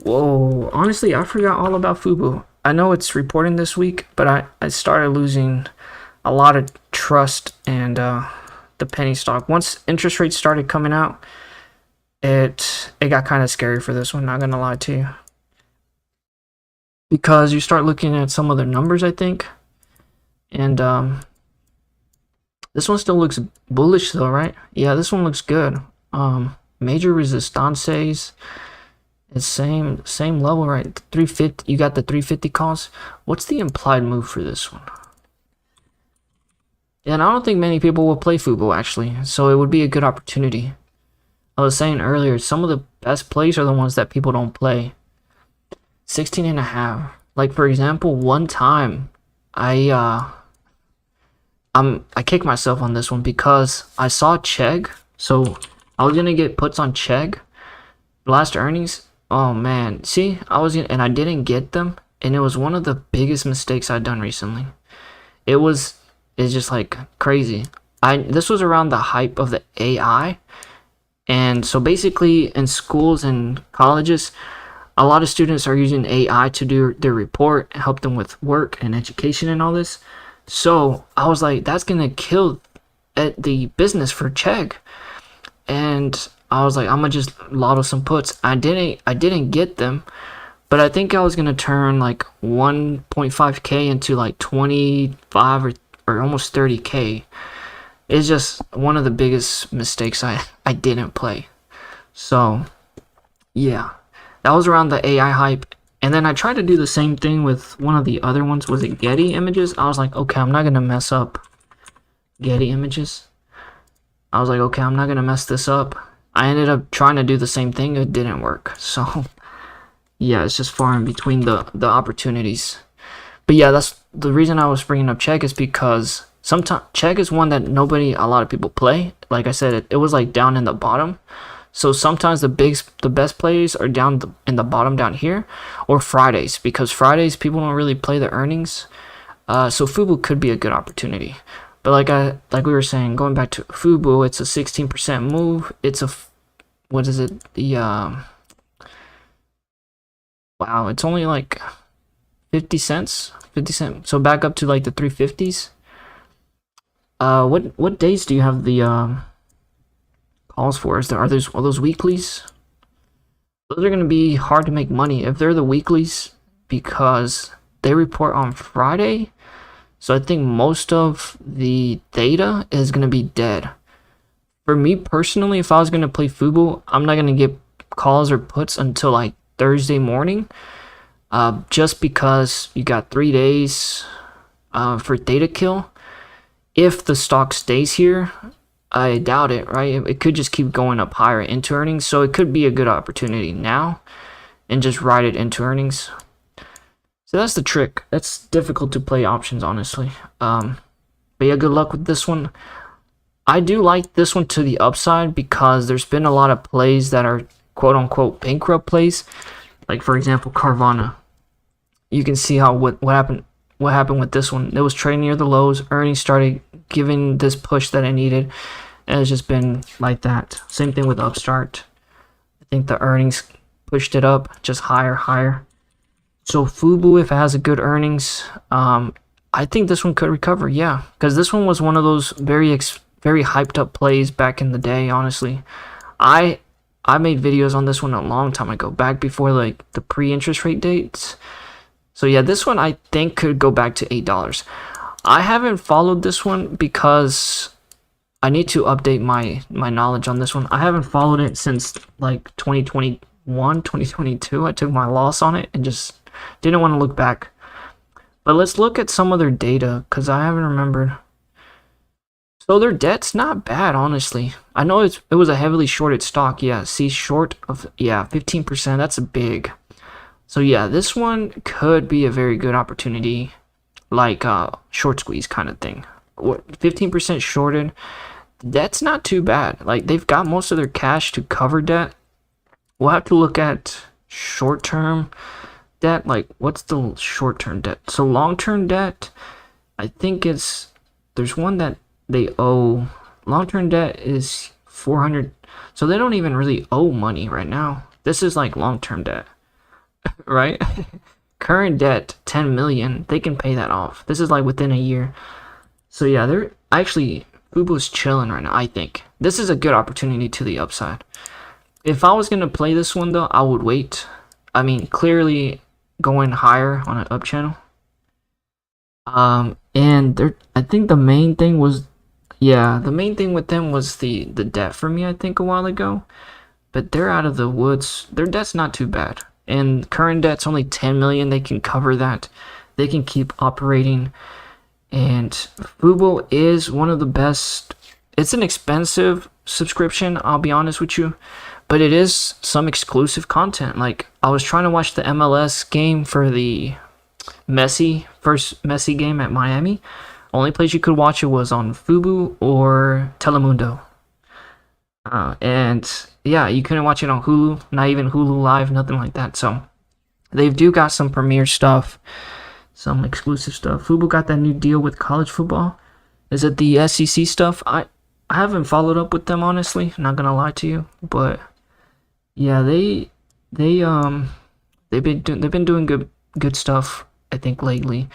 Whoa, honestly, I forgot all about Fubu. I know it's reporting this week, but I started losing a lot of trust and the penny stock. Once interest rates started coming out, it got kind of scary for this one, not gonna lie to you. Because you start looking at some of the numbers, I think. And this one still looks bullish though, right? Yeah, this one looks good. Major resistances. It's same level, right? 350. You got the 350 calls. What's the implied move for this one? And I don't think many people will play Fubo actually, so it would be a good opportunity. I was saying earlier, some of the best plays are the ones that people don't play. 16.5. Like for example, one time I kicked myself on this one because I saw Chegg. So I was gonna get puts on Chegg last earnings. Oh man, see, and I didn't get them, and it was one of the biggest mistakes I'd done recently. It's just like crazy. This was around the hype of the AI, and so basically in schools and colleges, a lot of students are using AI to do their report, help them with work and education and all this. So I was like, that's gonna kill the business for Chegg, and I was like, I'm gonna just lotto some puts. I didn't get them, but I think I was gonna turn like 1.5k into like 25 or almost 30k. It's just one of the biggest mistakes I didn't play. So yeah, that was around the AI hype. And then I tried to do the same thing with one of the other ones. Was it Getty Images? I was like, okay, I'm not gonna mess up Getty Images. I was like, okay, I'm not gonna mess this up. I ended up trying to do the same thing. It didn't work. So yeah, it's just far in between the opportunities. But yeah, that's the reason I was bringing up Chegg, is because sometimes Chegg is one that a lot of people play. Like I said, it was like down in the bottom. So sometimes the best plays are down in the bottom down here, or Fridays, because Fridays people don't really play the earnings. So Fubu could be a good opportunity. But like we were saying, going back to Fubu, it's a 16% move. It's a, what is it? Wow, it's only like 50 cents. 50 cents. So back up to like the 350s. What days do you have the calls for? Are those weeklies? Those are gonna be hard to make money if they're the weeklies, because they report on Friday. So I think most of the data is going to be dead. For me personally, if I was going to play Fubu, I'm not going to get calls or puts until like Thursday morning. Just because you got 3 days for data kill. If the stock stays here, I doubt it, right? It could just keep going up higher into earnings. So it could be a good opportunity now and just ride it into earnings. So that's the trick. That's difficult to play options, honestly. But yeah, good luck with this one. I do like this one to the upside because there's been a lot of plays that are quote-unquote bankrupt plays. Like, for example, Carvana. You can see how what happened with this one. It was trading near the lows. Earnings started giving this push that it needed. And it's just been like that. Same thing with Upstart. I think the earnings pushed it up just higher. So Fubu, if it has a good earnings, I think this one could recover, yeah. Because this one was one of those very hyped up plays back in the day, honestly. I made videos on this one a long time ago, back before like the pre-interest rate dates. So yeah, this one I think could go back to $8. I haven't followed this one because I need to update my knowledge on this one. I haven't followed it since like 2021, 2022. I took my loss on it and just didn't want to look back. But let's look at some of their data, because I haven't remembered. So their debt's not bad, honestly. I know it was a heavily shorted stock. Yeah, see, short of, yeah, 15%. That's a big. So yeah, this one could be a very good opportunity, like short squeeze kind of thing. 15% shorted. That's not too bad. Like, they've got most of their cash to cover debt. We'll have to look at short-term debt. Like, what's the short-term debt? So long-term debt, I think there's one that they owe. Long-term debt is 400. So they don't even really owe money right now. This is like long-term debt, right? Current debt, 10 million. They can pay that off. This is like within a year. So yeah, they're actually, Webull's chilling right now, I think. This is a good opportunity to the upside. If I was going to play this one, though, I would wait. I mean, clearly going higher on an up channel. And I think the main thing was, yeah, the main thing with them was the debt for me, I think, a while ago. But they're out of the woods. Their debt's not too bad. And current debt's only 10 million. They can cover that. They can keep operating. And Webull is one of the best. It's an expensive subscription, I'll be honest with you, but it is some exclusive content. Like, I was trying to watch the MLS game for the first Messi game at Miami. Only place you could watch it was on Webull or Telemundo. And yeah, you couldn't watch it on Hulu, not even Hulu Live, nothing like that. So they do got some premiere stuff, some exclusive stuff. Webull got that new deal with college football. Is it the SEC stuff? I haven't followed up with them, honestly. I'm not gonna lie to you, but yeah, they've been doing good stuff, I think, lately.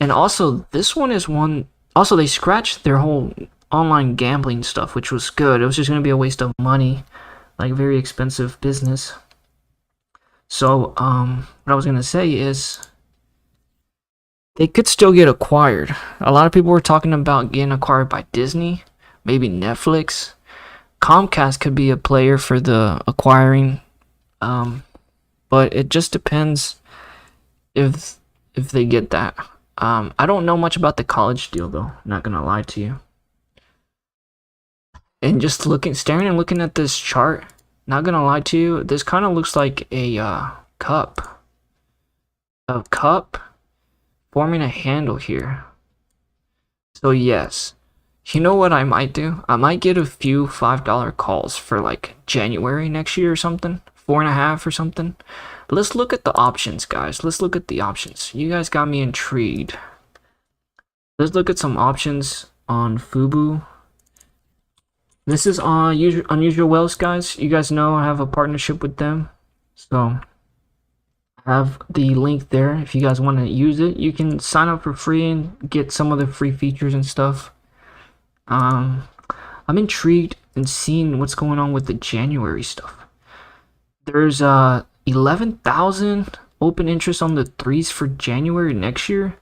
And also, this one is one. Also, they scratched their whole online gambling stuff, which was good. It was just gonna be a waste of money, like very expensive business. So what I was gonna say is, they could still get acquired. A lot of people were talking about getting acquired by Disney, maybe Netflix. Comcast could be a player for the acquiring, but it just depends if they get that. I don't know much about the college deal, though. Not gonna lie to you. And just staring and looking at this chart, not gonna lie to you, this kind of looks like a cup. A cup forming a handle here. So yes, you know what I might do? I might get a few $5 calls for like January next year or something, 4.5 or something. Let's look at the options, guys. Let's look at the options. You guys got me intrigued. Let's look at some options on Webull. This is on Unusual Wealth, guys. You guys know I have a partnership with them, so I have the link there. If you guys want to use it, you can sign up for free and get some of the free features and stuff. I'm intrigued and seeing what's going on with the January stuff. There's 11,000 open interest on the threes for January next year.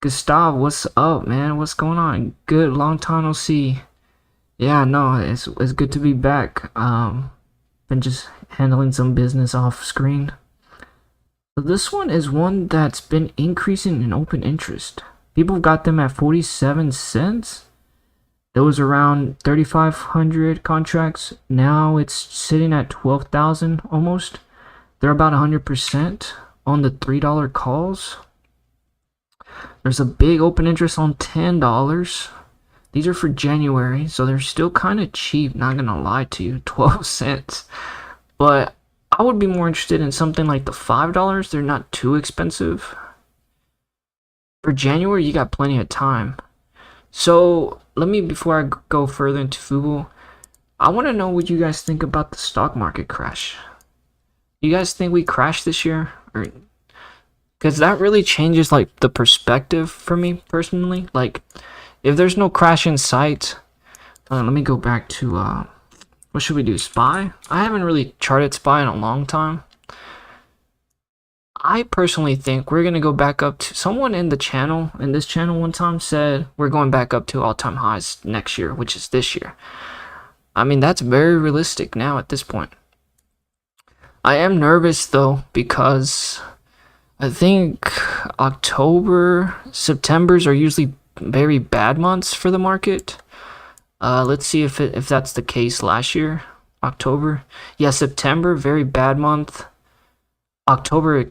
Gustav, what's up, man? What's going on? Good, long time no see. Yeah, no, it's good to be back. Been just handling some business off screen. So this one is one that's been increasing in open interest. People got them at 47 cents. There was around 3,500 contracts. Now it's sitting at 12,000 almost. They're about 100% on the $3 calls. There's a big open interest on $10. These are for January, so they're still kind of cheap, not gonna lie to you, 12 cents. But I would be more interested in something like the $5. They're not too expensive. For January, you got plenty of time. So before I go further into Webull, I want to know what you guys think about the stock market crash. You guys think we crashed this year? Because that really changes like the perspective for me personally. Like, if there's no crash in sight, let me go back to what should we do? SPY? I haven't really charted SPY in a long time. I personally think we're gonna go back up to, someone in this channel one time said we're going back up to all-time highs next year, which is this year. I mean, that's very realistic now at this point. I am nervous though, because I think September's are usually very bad months for the market. Let's see if that's the case last year. October, yeah, September, very bad month. October,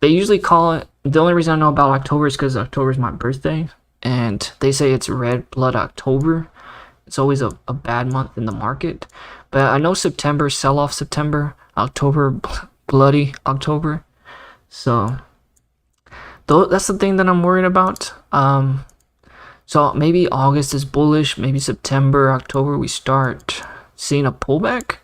they usually call it, the only reason I know about October is because October is my birthday, and they say it's Red Blood October. It's always a bad month in the market. But I know September, sell off September, October, bloody October. So that's the thing that I'm worried about. So maybe August is bullish, maybe September, October we start seeing a pullback.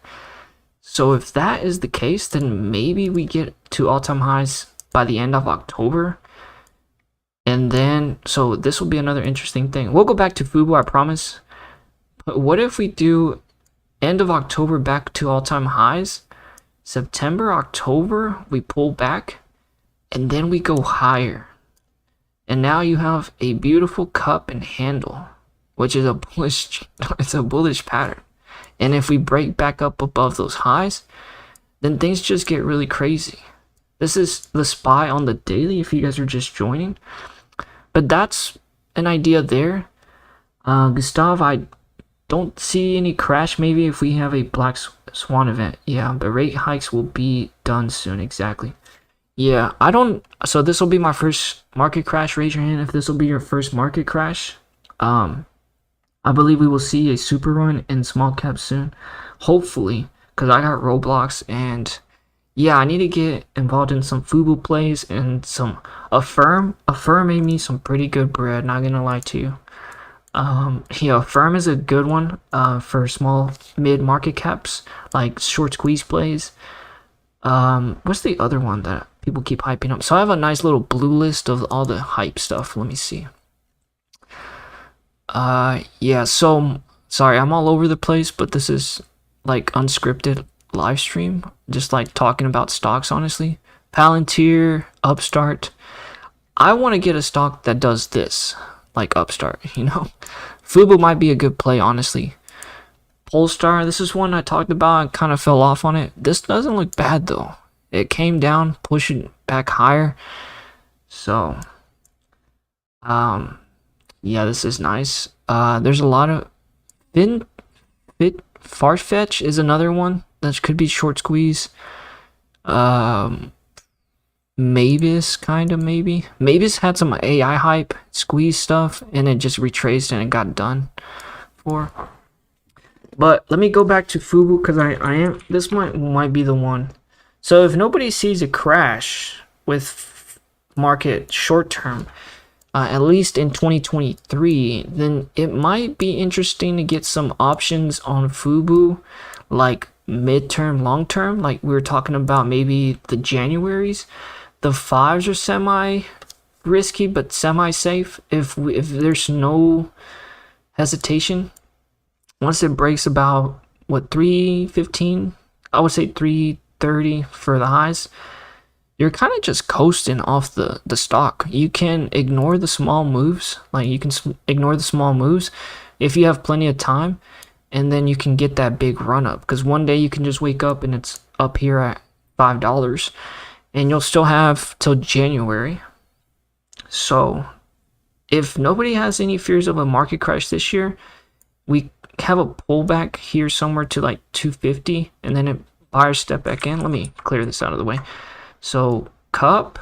So if that is the case, then maybe we get to all-time highs by the end of October. And then, so this will be another interesting thing. We'll go back to Fubo, I promise. But what if we do end of October back to all-time highs? September, October, we pull back, and then we go higher. And now you have a beautiful cup and handle, which is it's a bullish pattern. And if we break back up above those highs, then things just get really crazy. This is the SPY on the daily if you guys are just joining. But that's an idea there. Gustav, I don't see any crash. Maybe if we have a black swan event. Yeah, the rate hikes will be done soon. Exactly. Yeah, so this will be my first market crash. Raise your hand if this will be your first market crash. I believe we will see a super run in small caps soon, hopefully, because I got Roblox, and yeah, I need to get involved in some Fubo plays and some Affirm. Affirm made me some pretty good bread, not gonna lie to you. Yeah, Affirm is a good one for small mid market caps, like short squeeze plays. What's the other one that people keep hyping up? So I have a nice little blue list of all the hype stuff. Let me see. Yeah, so sorry, I'm all over the place, but this is like unscripted live stream, just like talking about stocks, honestly. Palantir, Upstart. I want to get a stock that does this, like Upstart, you know. Fubo might be a good play, honestly. Polestar, this is one I talked about and kind of fell off on it. This doesn't look bad though. It came down, pushing back higher. So, yeah, this is nice. There's a lot of Farfetch is another one that could be short squeeze. Mavis, kind of, maybe. Mavis had some AI hype, squeeze stuff, and it just retraced and it got done for. But let me go back to Fubo because this might be the one. So if nobody sees a crash with market short term, at least in 2023, then it might be interesting to get some options on Fubo, like midterm, long term, like we were talking about, maybe the Januaries. The 5s are semi risky but semi safe if there's no hesitation. Once it breaks about what, 315, I would say 330 for the highs, you're kind of just coasting off the stock. You can ignore the small moves, ignore the small moves if you have plenty of time, and then you can get that big run up, because one day you can just wake up and it's up here at $5, and you'll still have till January. So if nobody has any fears of a market crash this year, we have a pullback here somewhere to like 250, and then it buyers step back in. Let me clear this out of the way. So cup,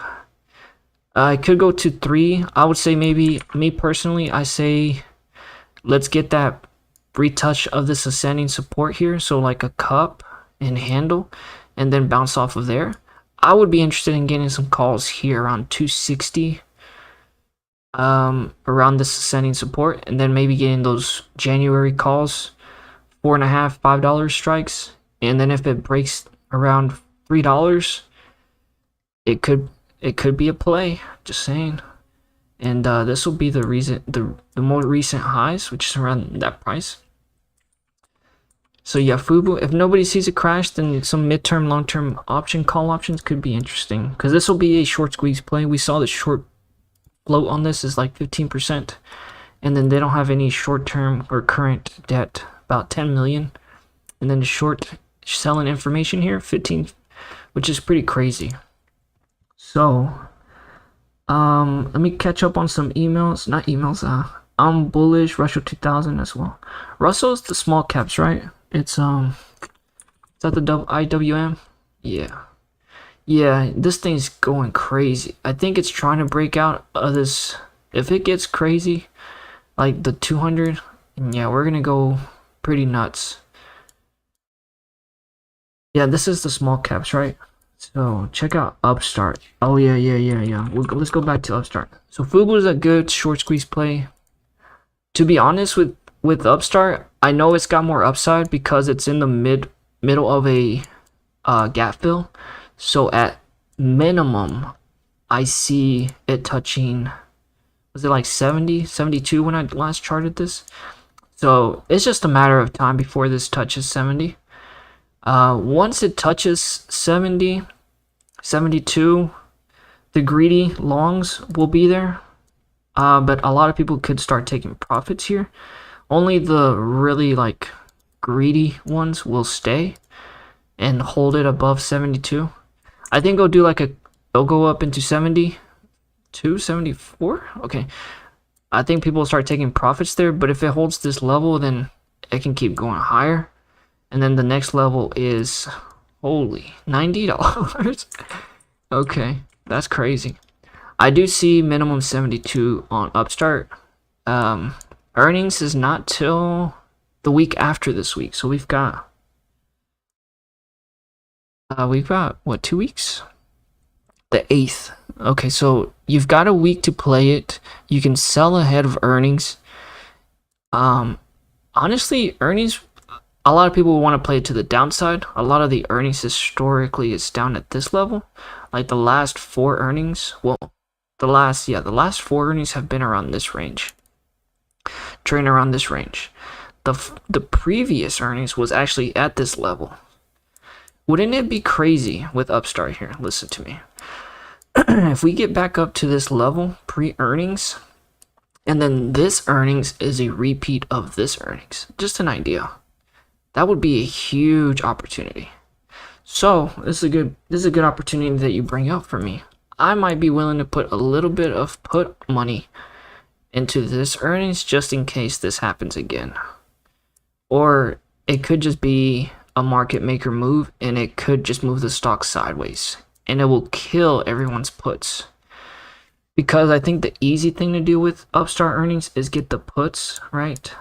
I could go to 3. I would say, maybe, me personally, I say let's get that retouch of this ascending support here, so like a cup and handle, and then bounce off of there. I would be interested in getting some calls here around 260, around this ascending support, and then maybe getting those January calls, $4.50, $5 strikes, and then if it breaks around $3, it could be a play. Just saying. And this will be the more recent highs, which is around that price. So yeah, Fubo, if nobody sees a crash, then some midterm, long-term call options could be interesting, because this will be a short squeeze play. We saw the short float on this is like 15%, and then they don't have any short-term or current debt, about 10 million, and then the short selling information here, 15, which is pretty crazy. So Let me catch up on some emails. Not emails. I'm bullish. Russell 2000 as well. Russell's the small caps, right? It's is that the IWM? Yeah. Yeah, this thing's going crazy. I think it's trying to break out of this. If it gets crazy, like the 200, yeah, we're gonna go pretty nuts. Yeah, this is the small caps, right? So check out Upstart. Oh yeah. Let's go back to Upstart. So Fubu is a good short squeeze play. To be honest with Upstart, I know it's got more upside because it's in the middle of a gap fill. So at minimum, I see it touching, was it like 70, 72 when I last charted this? So it's just a matter of time before this touches 70. Once it touches 70, 72, the greedy longs will be there. But a lot of people could start taking profits here. Only the really like greedy ones will stay and hold it above 72. I think it'll go up into 72, 74. Okay. I think people will start taking profits there, but if it holds this level, then it can keep going higher. And then the next level is, holy, $90. Okay, that's crazy. I do see minimum 72 on Upstart. Earnings is not till the week after this week, so we've got what, 2 weeks? The 8th. Okay, so you've got a week to play it. You can sell ahead of earnings. Honestly, earnings, a lot of people want to play it to the downside. A lot of the earnings historically is down at this level. Like the last 4 earnings, well, the last 4 earnings have been around this range. Trading around this range. The previous earnings was actually at this level. Wouldn't it be crazy with Upstart here? Listen to me. If we get back up to this level, pre-earnings, and then this earnings is a repeat of this earnings, just an idea, that would be a huge opportunity. So this is a good opportunity that you bring up for me. I might be willing to put a little bit of put money into this earnings just in case this happens again. Or it could just be a market maker move and it could just move the stock sideways and it will kill everyone's puts. Because I think the easy thing to do with Upstart earnings is get the puts, right?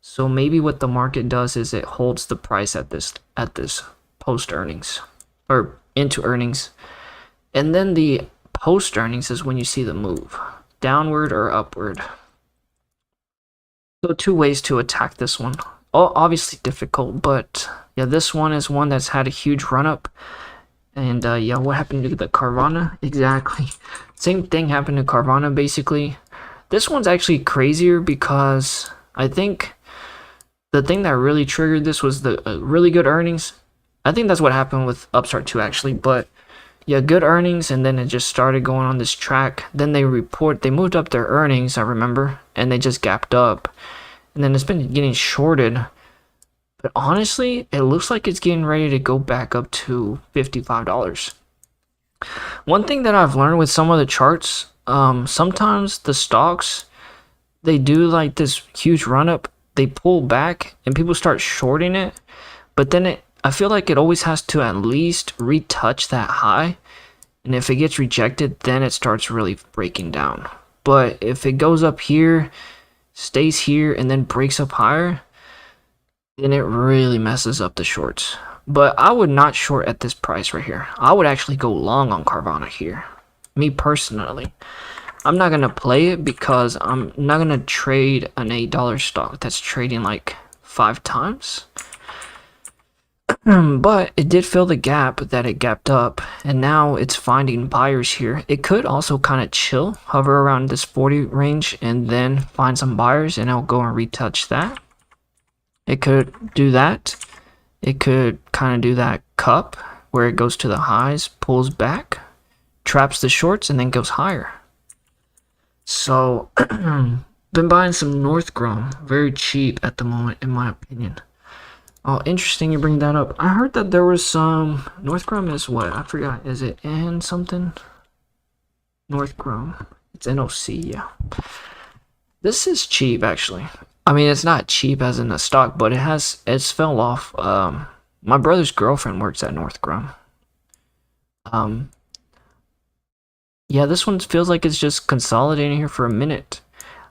So maybe what the market does is it holds the price at this post earnings or into earnings. And then the post earnings is when you see the move, downward or upward. So 2 ways to attack this one. Oh, obviously difficult, but yeah, this one is one that's had a huge run up. And yeah, what happened to the Carvana? Exactly. Same thing happened to Carvana basically. This one's actually crazier because I think the thing that really triggered this was the really good earnings. I think that's what happened with Upstart too actually, but yeah, good earnings, and then it just started going on this track. Then they moved up their earnings, I remember, and they just gapped up. And then it's been getting shorted. But honestly, it looks like it's getting ready to go back up to $55. One thing that I've learned with some of the charts, sometimes the stocks, they do like this huge run up, they pull back, and people start shorting it. But then I feel like it always has to at least retouch that high. And if it gets rejected, then it starts really breaking down. But if it goes up here, stays here, and then breaks up higher, then it really messes up the shorts. But I would not short at this price right here. I would actually go long on Carvana here. Me personally. I'm not going to play it because I'm not going to trade an $8 stock that's trading like 5 times. But it did fill the gap that it gapped up, and now it's finding buyers here. It could also kind of chill, hover around this 40 range, and then find some buyers, and I'll go and retouch that. It could do that. It could kind of do that cup where it goes to the highs, pulls back, traps the shorts, and then goes higher. So, been buying some Northgrom, very cheap at the moment, in my opinion. Oh, interesting you bring that up. I heard that there was some Northgrom is what? I forgot. Is it N something? North Chrome. It's NOC, yeah. This is cheap, actually. I mean, it's not cheap as in a stock, but it's fell off. My brother's girlfriend works at North Chrome. Yeah, this one feels like it's just consolidating here for a minute.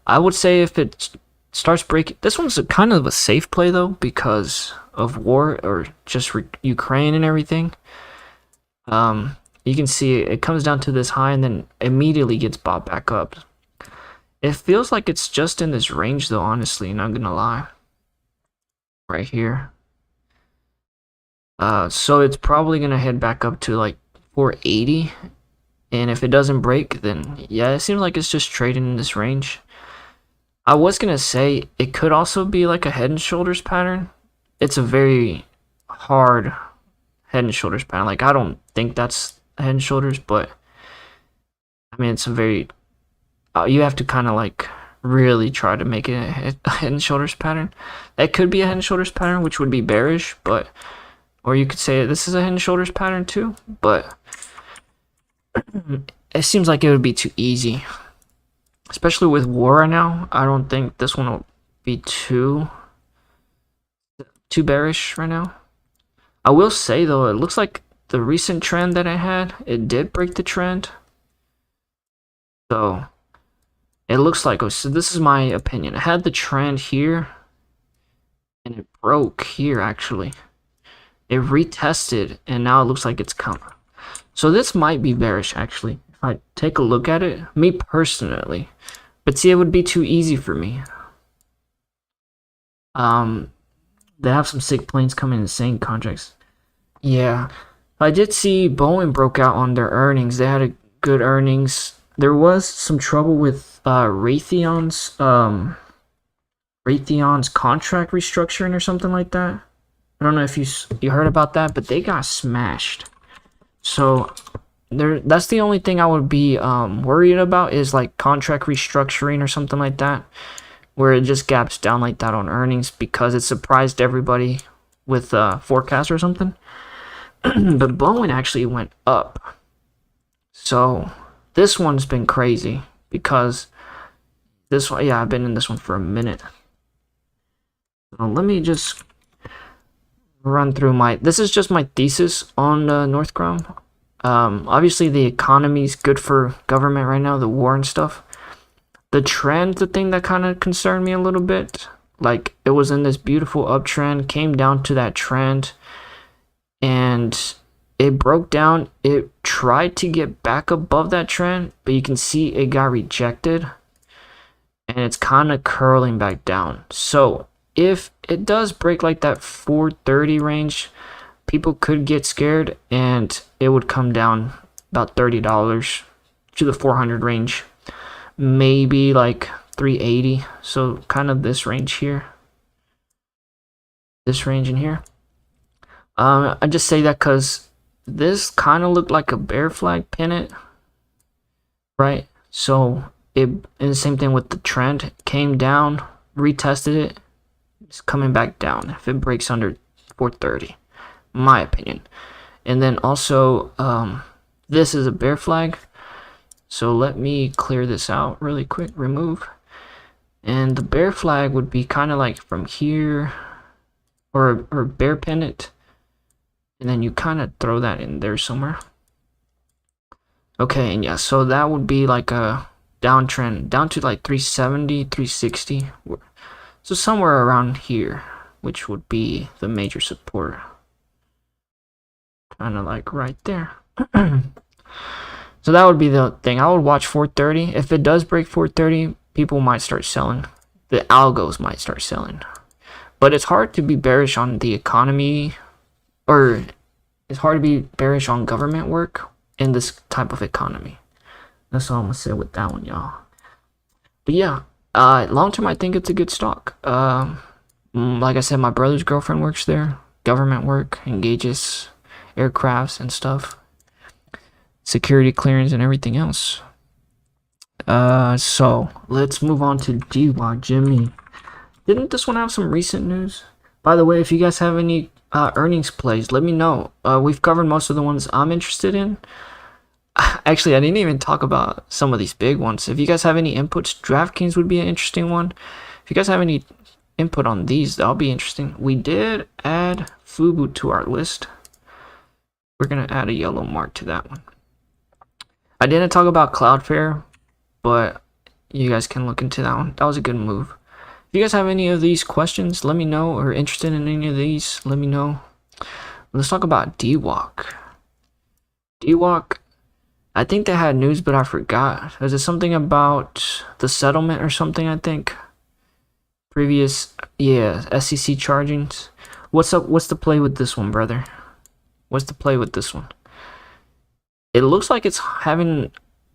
I would say if it starts breaking, this one's kind of a safe play though because of war or just Ukraine and everything. You can see it comes down to this high and then immediately gets bought back up. It feels like it's just in this range though, honestly, not gonna lie. Right here. So it's probably gonna head back up to like 480. And if it doesn't break, then yeah, it seems like it's just trading in this range. I was gonna say it could also be like a head and shoulders pattern. It's a very hard head and shoulders pattern. Like, I don't think that's head and shoulders, but I mean, it's a very you have to kind of like really try to make it a head and shoulders pattern. That could be a head and shoulders pattern, which would be bearish, but or you could say this is a head and shoulders pattern too, but it seems like it would be too easy, especially with war right now. I don't think this one will be too bearish right now. I will say though, it looks like the recent trend that I had, it did break the trend. So it looks like, so this is my opinion. I had the trend here and it broke here actually. It retested and now it looks like it's coming. So this might be bearish actually. If I take a look at it, me personally. But see, it would be too easy for me. They have some sick planes coming in the same contracts. Yeah. I did see Boeing broke out on their earnings. They had a good earnings. There was some trouble with Raytheon's contract restructuring or something like that. I don't know if you heard about that, but they got smashed. So that's the only thing I would be worried about is like contract restructuring or something like that, where it just gaps down like that on earnings because it surprised everybody with forecast or something. But Boeing actually went up. So this one's been crazy because this one, yeah, I've been in this one for a minute. So let me just run through this is just my thesis on North Chrome. Obviously the economy is good for government right now, the war and stuff. The trend, the thing that kind of concerned me a little bit, like it was in this beautiful uptrend, came down to that trend and it broke down. It tried to get back above that trend, but you can see it got rejected and it's kind of curling back down. So if it does break like that 430 range, people could get scared and it would come down about $30 to the 400 range, maybe like 380. So kind of this range here, this range in here. I just say that because this kind of looked like a bear flag pennant, right? So and the same thing with the trend, came down, retested it, it's coming back down if it breaks under 430, my opinion. And then also this is a bear flag, so let me clear this out really quick, remove. And the bear flag would be kind of like from here, or bear pennant, and then you kind of throw that in there somewhere. Okay, and yeah, so that would be like a downtrend down to like 370, 360. So somewhere around here, which would be the major support. Kind of like right there. So that would be the thing. I would watch 430. If it does break 430, people might start selling. The algos might start selling. But it's hard to be bearish on the economy, or it's hard to be bearish on government work in this type of economy. That's all I'm gonna say with that one, y'all. But yeah, long term, I think it's a good stock. Like I said, my brother's girlfriend works there. Government work, engages aircrafts and stuff, security clearance and everything else. So let's move on to GY Jimmy. Didn't this one have some recent news? By the way, if you guys have any earnings plays, let me know. We've covered most of the ones I'm interested in. Actually, I didn't even talk about some of these big ones. If you guys have any inputs, DraftKings would be an interesting one. If you guys have any input on these, that'll be interesting. We did add Fubu to our list. We're gonna add a yellow mark to that one. I didn't talk about Cloudflare, but you guys can look into that one. That was a good move. If you guys have any of these questions, let me know, or interested in any of these, let me know. Let's talk about DWalk. DWalk, I think they had news, but I forgot. Is it something about the settlement or something, I think? Previous, yeah, SEC chargings. What's up? What's the play with this one, brother? What's the play with this one? It looks like it's having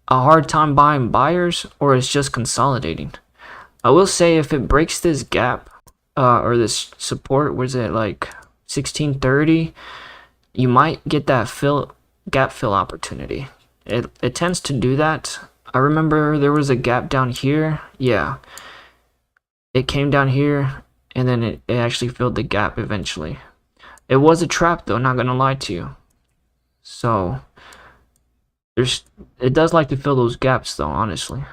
a hard time buying buyers, or it's just consolidating. I will say if it breaks this gap, or this support, was it like 1630? You might get that gap fill opportunity. It tends to do that. I remember there was a gap down here. Yeah. It came down here, and then it actually filled the gap eventually. It was a trap though, not gonna lie to you. So it does like to fill those gaps though, honestly.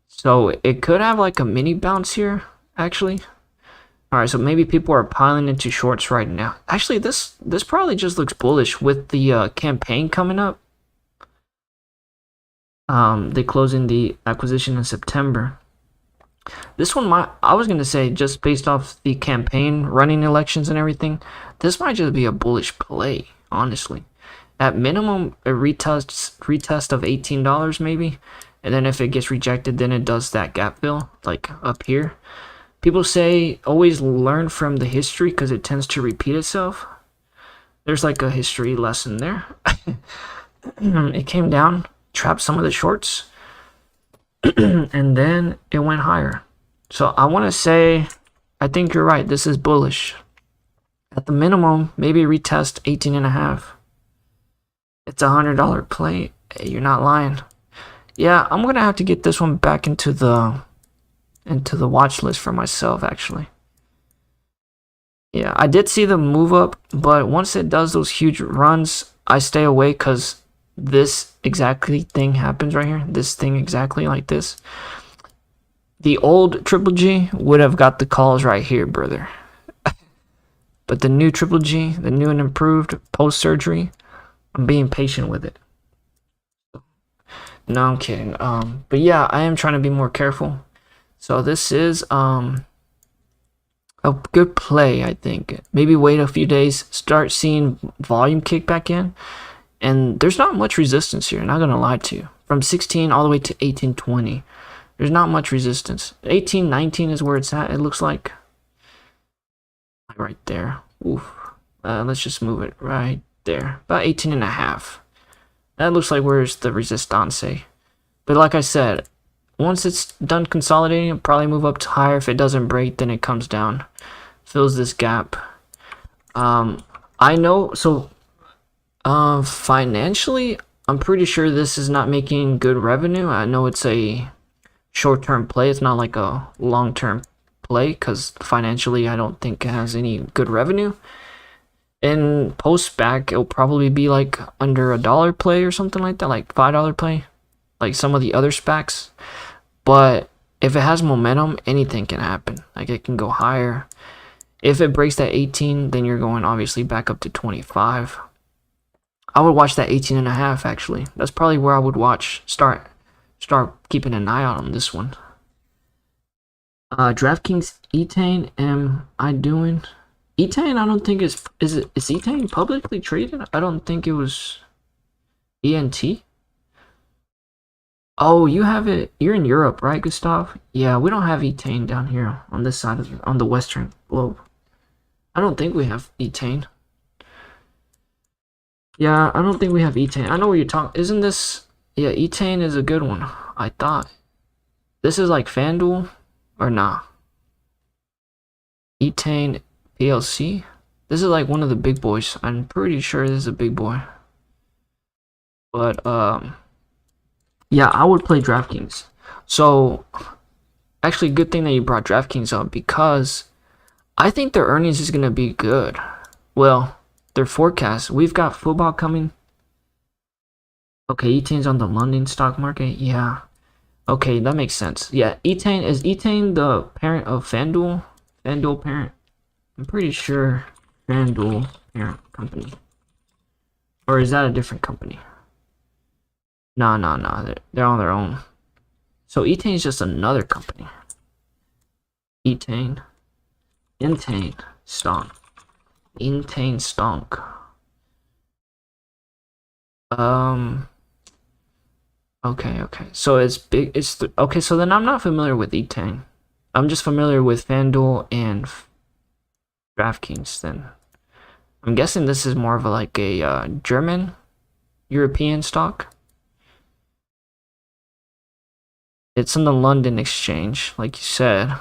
So it could have like a mini bounce here, actually. Alright, so maybe people are piling into shorts right now. Actually, this probably just looks bullish with the campaign coming up. They closing the acquisition in September. This one I was gonna say, just based off the campaign running elections and everything, this might just be a bullish play, honestly. At minimum, a retest of $18 maybe, and then if it gets rejected, then it does that gap fill, like up here. People say always learn from the history because it tends to repeat itself. There's like a history lesson there. It came down, trapped some of the shorts, and then it went higher. So I want to say, I think you're right. This is bullish. At the minimum, maybe retest 18.5. It's $100 play. Hey, you're not lying. Yeah, I'm gonna have to get this one back into the watch list for myself, actually. Yeah, I did see the move up, but once it does those huge runs, I stay away because this exactly thing happens right here. This thing exactly like this. The old Triple G would have got the calls right here, brother. But the new Triple G, the new and improved post-surgery, I'm being patient with it. No, I'm kidding. But yeah, I am trying to be more careful. So this is a good play, I think. Maybe wait a few days, start seeing volume kick back in. And there's not much resistance here, not gonna lie to you. From 16 all the way to 1820. There's not much resistance. 1819 is where it's at, it looks like. Right there. Oof. Let's just move it right there. About 18.5. That looks like where's the resistance. But like I said, once it's done consolidating, it'll probably move up to higher. If it doesn't break, then it comes down. Fills this gap. I know, so financially, I'm pretty sure this is not making good revenue. I know it's a short-term play. It's not like a long-term play because financially, I don't think it has any good revenue. In post-back, it'll probably be like under $1 play or something like that, like $5 play, like some of the other SPACs. But if it has momentum, anything can happen. Like it can go higher. If it breaks that 18, then you're going obviously back up to 25. I would watch that 18.5 actually. That's probably where I would watch. Start keeping an eye out on this one. DraftKings Etain, am I doing? Etain, I don't think is Etain publicly traded? I don't think it was ENT. Oh, you have it. You're in Europe, right, Gustav? Yeah, we don't have Etain down here on this side of on the Western globe. I don't think we have Etain. Yeah, I don't think we have Etain. I know what you're talking. Isn't this? Yeah, Etain is a good one. I thought. This is like FanDuel, or nah? Etain PLC. This is like one of the big boys. I'm pretty sure this is a big boy. But yeah, I would play DraftKings. So actually, good thing that you brought DraftKings up because I think their earnings is gonna be good. Well, their forecast. We've got football coming. Okay, Etane's on the London stock market. Yeah. Okay, that makes sense. Yeah, Etane the parent of FanDuel? FanDuel parent? I'm pretty sure FanDuel parent company. Or is that a different company? Nah, nah, nah. They're on their own. So Etane is just another company. Etane. Intane stock. Intane stock. Okay, okay. So it's big. Okay. So then I'm not familiar with Etane. I'm just familiar with FanDuel and DraftKings. Then I'm guessing this is more of a German, European stock. It's in the London exchange, like you said.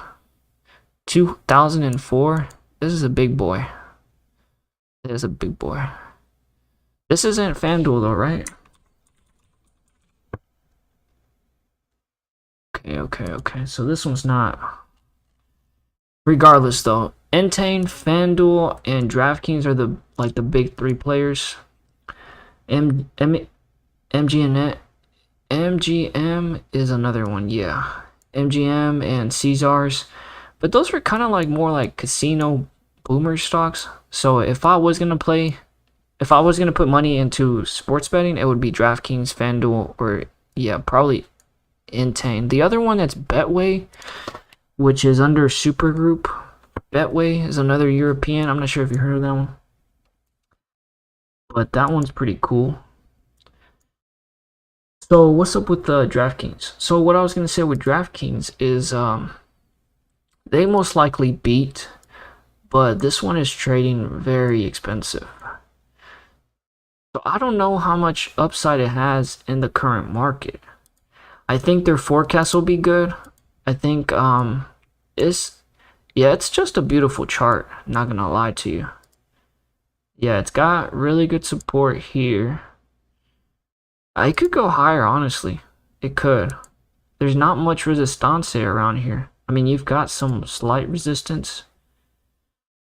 2004. This is a big boy. It is a big boy. This isn't FanDuel though, right? Okay. So this one's not. Regardless though, Entane, FanDuel, and DraftKings are the big three players. MGM is another one, yeah. MGM and Caesars. But those were kind of like more like casino boomer stocks. So if I was gonna put money into sports betting, it would be DraftKings, FanDuel, or yeah, probably Intane. The other one that's Betway, which is under Supergroup. Betway is another European. I'm not sure if you heard of that one, but that one's pretty cool. So what's up with the DraftKings? So what I was gonna say with DraftKings is they most likely beat, but this one is trading very expensive. So I don't know how much upside it has in the current market. I think their forecast will be good. I think it's just a beautiful chart, not gonna lie to you. Yeah, it's got really good support here. It could go higher, honestly. It could. There's not much resistance around here. I mean, you've got some slight resistance.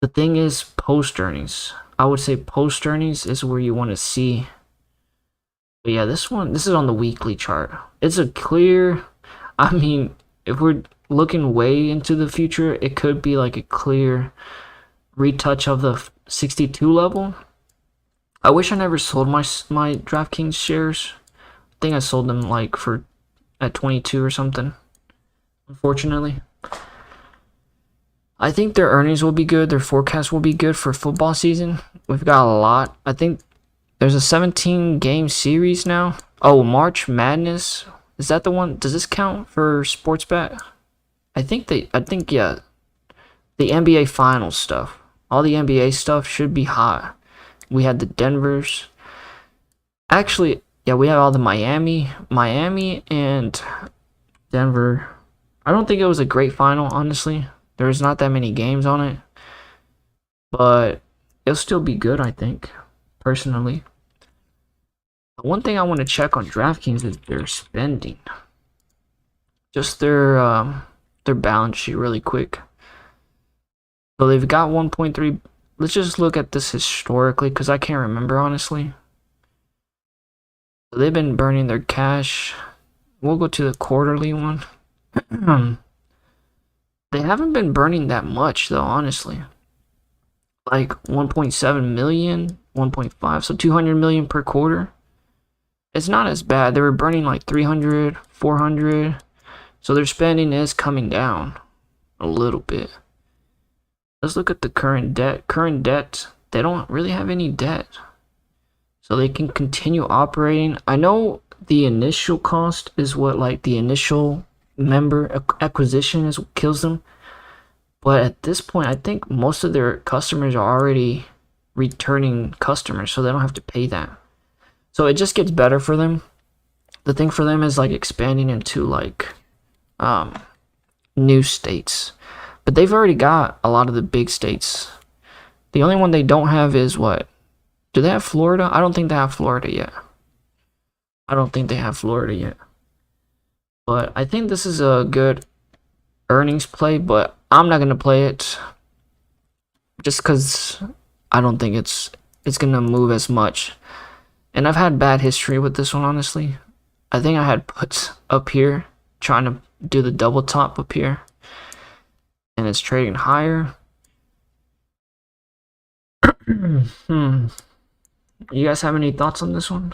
The thing is, post earnings. I would say post earnings is where you want to see. But yeah, this is on the weekly chart. It's a clear, I mean, if we're looking way into the future, it could be like a clear retouch of the 62 level. I wish I never sold my DraftKings shares. I think I sold them like at 22 or something. Unfortunately, I think their earnings will be good. Their forecast will be good for football season. We've got a lot. I think there's a 17 game series now. Oh, March Madness. Is that the one? Does this count for sports bet? I think yeah. The NBA finals stuff. All the NBA stuff should be hot. We had the Denvers. Actually, yeah, we have all the Miami and Denver. I don't think it was a great final, honestly. There's not that many games on it. But it'll still be good, I think, personally. The one thing I want to check on DraftKings is their spending. Just their balance sheet really quick. So they've got 1.3. Let's just look at this historically because I can't remember, honestly. So they've been burning their cash. We'll go to the quarterly one. They haven't been burning that much though, honestly. Like 1.7 million, 1.5, so 200 million per quarter. It's not as bad. They were burning like 300, 400. So their spending is coming down a little bit. Let's look at the current debt. Current debt, they don't really have any debt. So they can continue operating. I know the initial cost is what, like the initial member acquisition is what kills them. But at this point, I think most of their customers are already returning customers, so they don't have to pay that. So it just gets better for them. The thing for them is like expanding into like new states. But they've already got a lot of the big states. The only one they don't have is what? Do they have Florida? I don't think they have Florida yet. But I think this is a good earnings play, but I'm not going to play it just because I don't think it's going to move as much. And I've had bad history with this one, honestly. I think I had puts up here trying to do the double top up here, and it's trading higher. You guys have any thoughts on this one?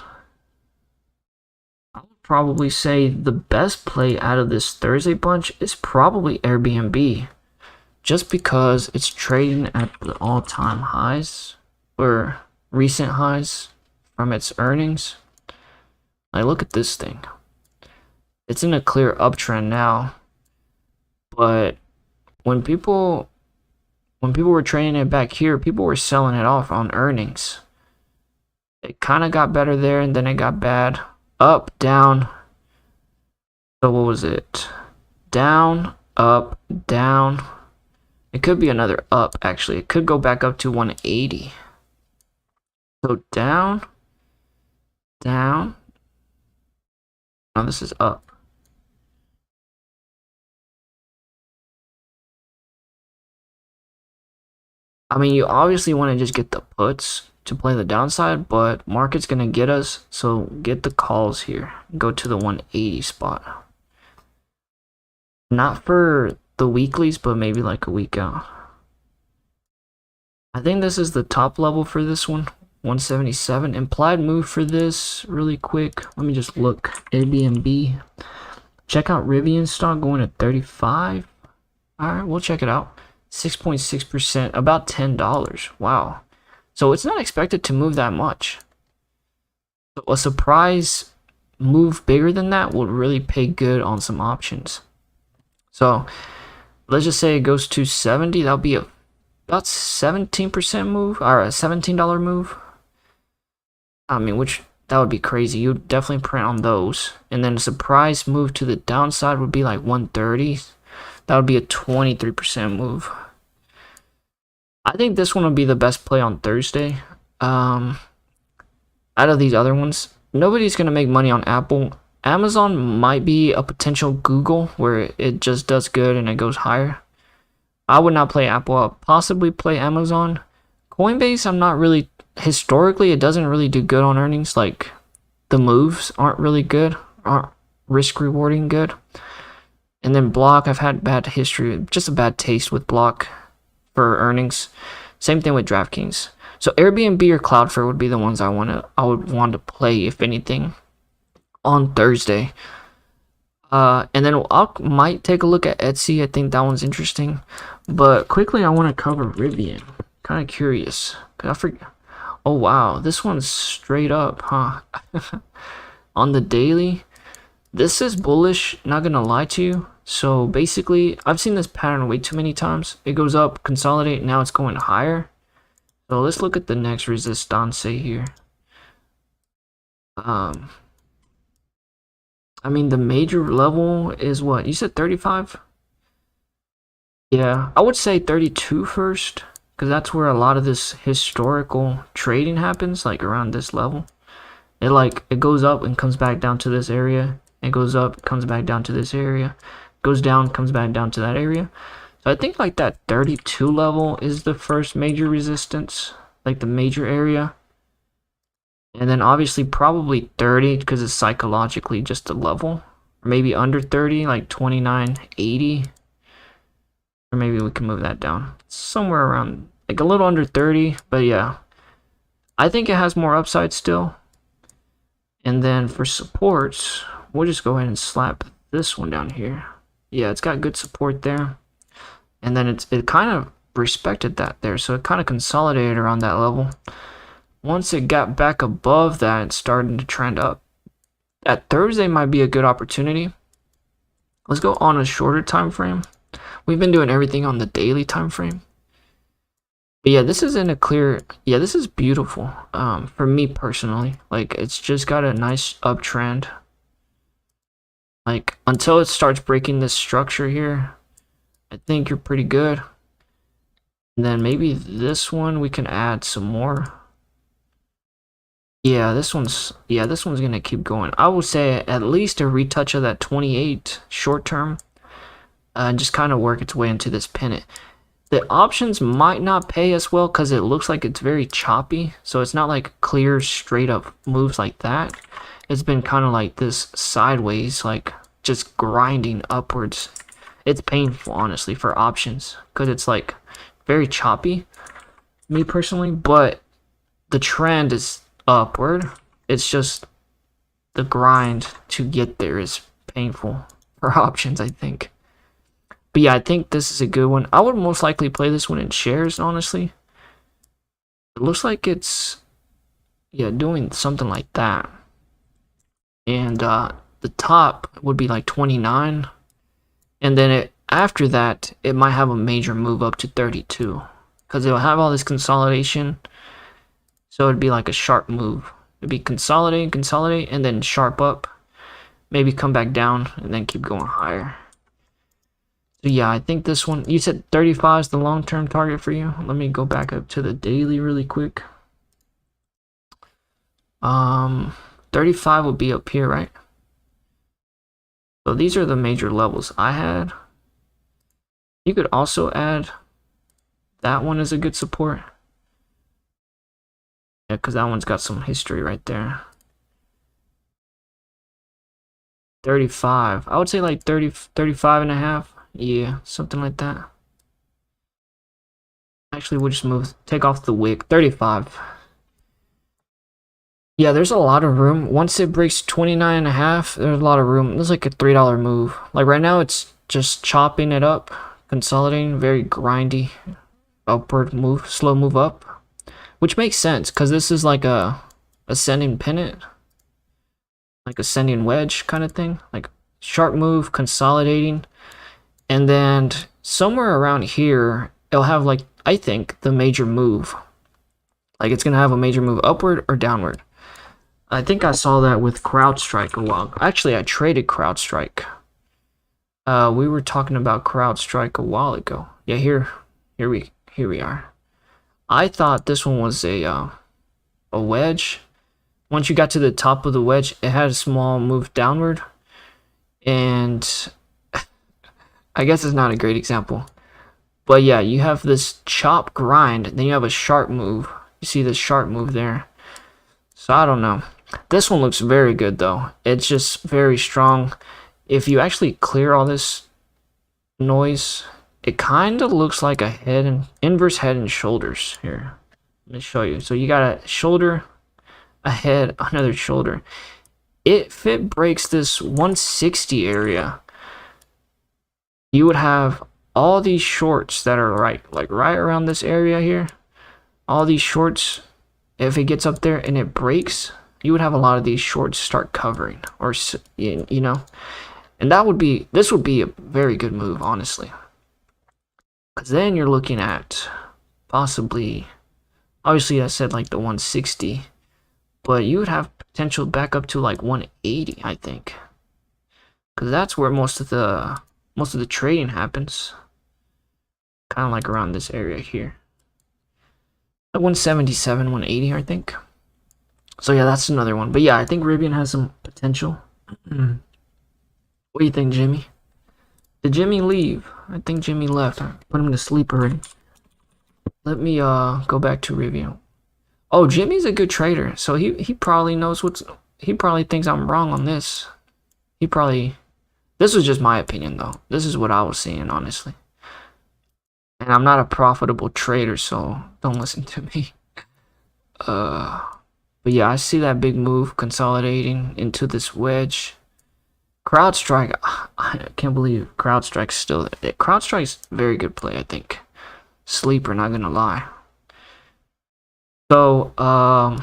I would probably say the best play out of this Thursday bunch is probably Airbnb, just because it's trading at the all-time highs or recent highs from its earnings. Like, look at this thing. It's in a clear uptrend now, but when people were trading it back here, people were selling it off on earnings. It kind of got better there, and then it got bad. Up, down. So what was it? Down, up, down. It could be another up, actually. It could go back up to 180. So down, down. Now this is up. I mean, you obviously want to just get the puts to play the downside, but market's going to get us, so get the calls here. Go to the 180 spot. Not for the weeklies, but maybe like a week out. I think this is the top level for this one, 177. Implied move for this, really quick. Let me just look. Airbnb. Check out Rivian stock going at 35. Alright, we'll check it out. 6.6%, about $10. Wow. So it's not expected to move that much. So a surprise move bigger than that would really pay good on some options. So let's just say it goes to 70. That'll be about 17% move, or a $17 move. I mean, which that would be crazy. You would definitely print on those. And then a surprise move to the downside would be like 130. That would be a 23% move. I think this one would be the best play on Thursday. Out of these other ones, nobody's going to make money on Apple. Amazon might be a potential Google where it just does good and it goes higher. I would not play Apple. I'll possibly play Amazon. Coinbase, I'm not really... Historically, it doesn't really do good on earnings. Like, the moves aren't really good. Aren't risk-rewarding good. And then Block, I've had bad history. Just a bad taste with Block for earnings. Same thing with DraftKings. So Airbnb or Cloudflare would be the ones I would want to play, if anything, on Thursday. And then I might take a look at Etsy. I think that one's interesting. But quickly, I want to cover Rivian. Kind of curious. I forget. Oh wow, this one's straight up, huh? On the daily, this is bullish. Not gonna lie to you. So basically, I've seen this pattern way too many times. It goes up, consolidate, now it's going higher. So let's look at the next resistance here. I mean, the major level is what? You said 35? Yeah, I would say 32 first, because that's where a lot of this historical trading happens, like around this level. It goes up and comes back down to this area. It goes up, comes back down to this area. Goes down, comes back down to that area. So I think like that 32 level is the first major resistance, like the major area. And then obviously probably 30, because it's psychologically just a level. Or maybe under 30, like 29.80. Or maybe we can move that down. Somewhere around, like a little under 30. But yeah, I think it has more upside still. And then for supports, we'll just go ahead and slap this one down here. Yeah, it's got good support there. And then it kind of respected that there. So it kind of consolidated around that level. Once it got back above that, it's starting to trend up. That Thursday might be a good opportunity. Let's go on a shorter time frame. We've been doing everything on the daily time frame. But yeah, this is in a clear... Yeah, this is beautiful. For me personally. Like, it's just got a nice uptrend. Like, until it starts breaking this structure here, I think you're pretty good. And then maybe this one we can add some more. Yeah, this one's gonna keep going. I would say at least a retouch of that 28 short term, and just kind of work its way into this pennant. The options might not pay as well because it looks like it's very choppy. So it's not like clear, straight up moves like that. It's been kind of like this sideways, like just grinding upwards. It's painful, honestly, for options because it's like very choppy, me personally. But the trend is upward. It's just the grind to get there is painful for options, I think. But yeah, I think this is a good one. I would most likely play this one in shares, honestly. It looks like it's, yeah, doing something like that. And the top would be like 29. And then after that, it might have a major move up to 32. Because it'll have all this consolidation. So it'd be like a sharp move. It'd be consolidate, consolidate, and then sharp up. Maybe come back down, and then keep going higher. So yeah, I think this one, you said 35 is the long-term target for you. Let me go back up to the daily really quick. 35 would be up here, right? So these are the major levels I had. You could also add that one as a good support. Yeah, because that one's got some history right there. 35. I would say like 30, 35 and a half. Yeah, something like that. Actually, we'll just take off the wick. 35. Yeah, there's a lot of room. Once it breaks 29 and a half, there's a lot of room. There's like a $3 move. Like right now, it's just chopping it up, consolidating, very grindy, upward move, slow move up, which makes sense because this is like a ascending pennant, like ascending wedge kind of thing, like sharp move, consolidating, and then somewhere around here, it'll have like, I think, the major move. Like it's gonna have a major move upward or downward. I think I saw that with CrowdStrike a while. Actually, I traded CrowdStrike. We were talking about CrowdStrike a while ago. Yeah, here we are. I thought this one was a wedge. Once you got to the top of the wedge, it had a small move downward, and I guess it's not a great example. But yeah, you have this chop grind, then you have a sharp move. You see the sharp move there. So I don't know. This one looks very good though. It's just very strong. If you actually clear all this noise, it kind of looks like a inverse head and shoulders here. Let me show you. So you got a shoulder, a head, another shoulder. If it breaks this 160 area, you would have all these shorts that are right around this area here. All these shorts, if it gets up there and it breaks, you would have a lot of these shorts start covering, or you know, and this would be a very good move, honestly, because then you're looking at possibly, obviously I said like the 160, but you would have potential back up to like 180, I think, because that's where most of the trading happens, kind of like around this area here. 177, 180, I think. So yeah, that's another one. But yeah, I think Rivian has some potential. What do you think, Jimmy? Did Jimmy leave? I think Jimmy left. I put him to sleep already. Let me go back to Rivian. Oh, Jimmy's a good trader, so he probably knows he probably thinks I'm wrong on this. This was just my opinion though. This is what I was seeing, honestly. And I'm not a profitable trader, so don't listen to me. But yeah, I see that big move consolidating into this wedge. CrowdStrike, I can't believe CrowdStrike's still there. CrowdStrike's a very good play, I think. Sleeper, not gonna lie. So, how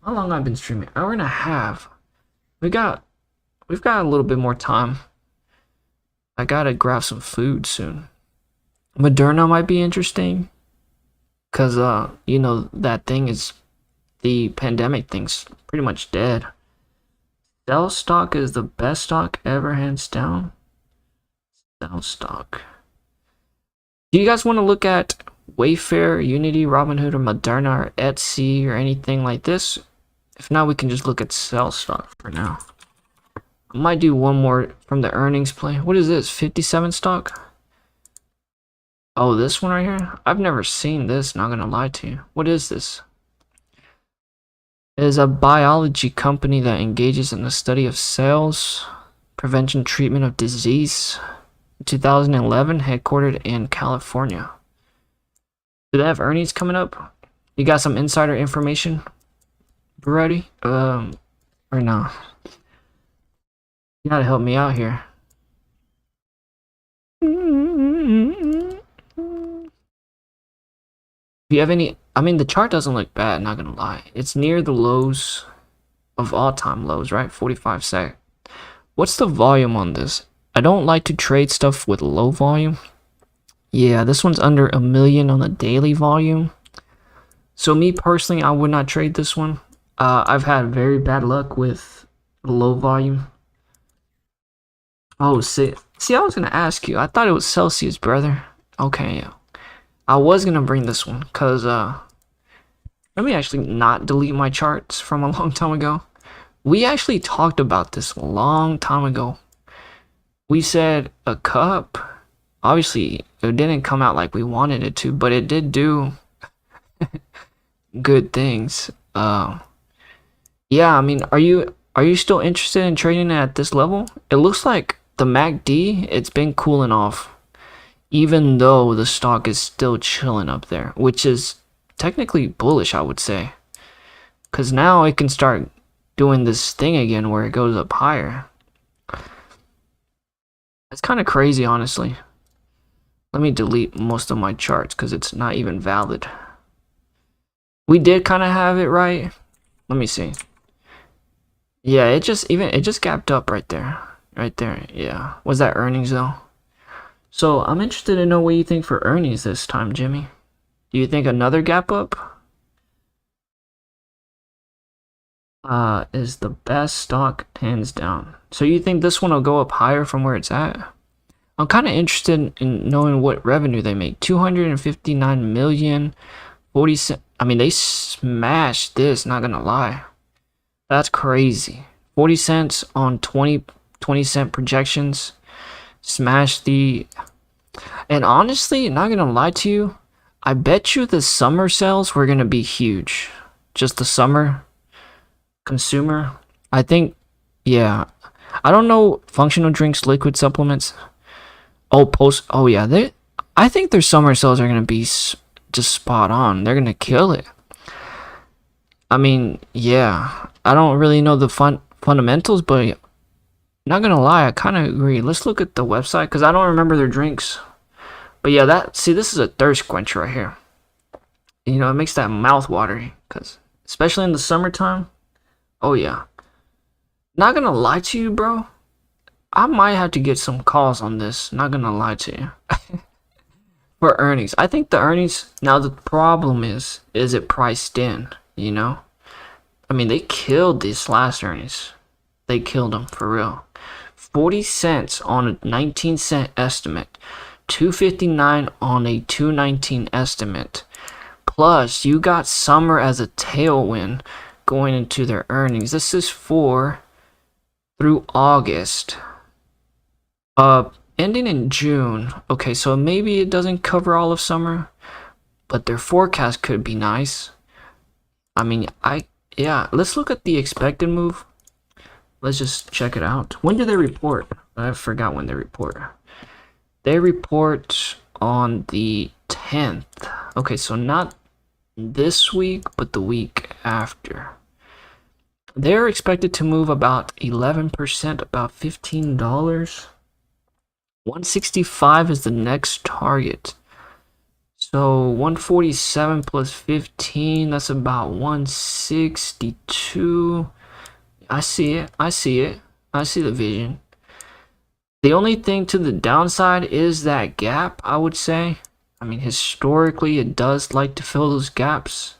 long I've been streaming? Hour and a half. We've got a little bit more time. I gotta grab some food soon. Moderna might be interesting, because you know, that thing is, the pandemic thing's pretty much dead. Cell stock is the best stock ever, hands down. Cell stock. Do you guys want to look at Wayfair, Unity, Robinhood, or Moderna, or Etsy, or anything like this? If not, we can just look at cell stock for now. I might do one more from the earnings play. What is this? 57 stock? Oh, this one right here? I've never seen this, not gonna lie to you. What is this? It is a biology company that engages in the study of cells, prevention, treatment of disease. 2011, headquartered in California. Do they have earnings coming up? You got some insider information? Ready? Or no? You gotta help me out here. Do you have any? I mean, the chart doesn't look bad, not gonna lie. It's near the lows of all-time lows, right? 45 sec. What's the volume on this? I don't like to trade stuff with low volume. Yeah, this one's under 1 million on the daily volume. So me personally, I would not trade this one. I've had very bad luck with low volume. Oh, see, I was gonna ask you. I thought it was Celsius, brother. Okay, yeah. I was gonna bring this one, cause let me actually not delete my charts from a long time ago. We actually talked about this a long time ago. We said a cup. Obviously, it didn't come out like we wanted it to, but it did do good things. Yeah, I mean, are you still interested in trading at this level? It looks like the MACD, it's been cooling off, even though the stock is still chilling up there, which is technically bullish, I would say, because now it can start doing this thing again where it goes up higher. It's kind of crazy, honestly. Let me delete most of my charts because it's not even valid. We did kind of have it right. Let me see. Yeah, it just gapped up right there. Right there. Yeah. Was that earnings though? So I'm interested to know what you think for earnings this time, Jimmy. Do you think another gap up is the best stock, hands down? So you think this one will go up higher from where it's at? I'm kind of interested in knowing what revenue they make. 259 million, 40 cents. I mean, they smashed this, not gonna lie. That's crazy. 40 cents on 20 cent projections. Smash the... And honestly, not gonna lie to you, I bet you the summer sales were gonna be huge. Just the summer consumer. I think, yeah. I don't know functional drinks, liquid supplements. Oh yeah, I think their summer sales are gonna be just spot on. They're gonna kill it. I mean, yeah. I don't really know the fundamentals, but not gonna lie, I kind of agree. Let's look at the website because I don't remember their drinks. But yeah, this is a thirst quencher right here. You know, it makes that mouth watery, because especially in the summertime. Oh yeah. Not gonna lie to you, bro. I might have to get some calls on this. Not gonna lie to you. For earnings, I think the earnings. Now the problem is it priced in? You know, I mean, they killed these last earnings. They killed them for real. 40 cents on a 19 cent estimate. 259 on a 219 estimate. Plus, you got summer as a tailwind going into their earnings. This is through August. Ending in June. Okay, so maybe it doesn't cover all of summer, but their forecast could be nice. I mean, yeah, let's look at the expected move. Let's just check it out. When do they report? I forgot when they report. They report on the 10th. Okay, so not this week, but the week after. They're expected to move about 11%, about $15. 165 is the next target. So 147 plus 15, that's about 162. I see it. I see the vision. The only thing to the downside is that gap, I would say. I mean, historically, it does like to fill those gaps.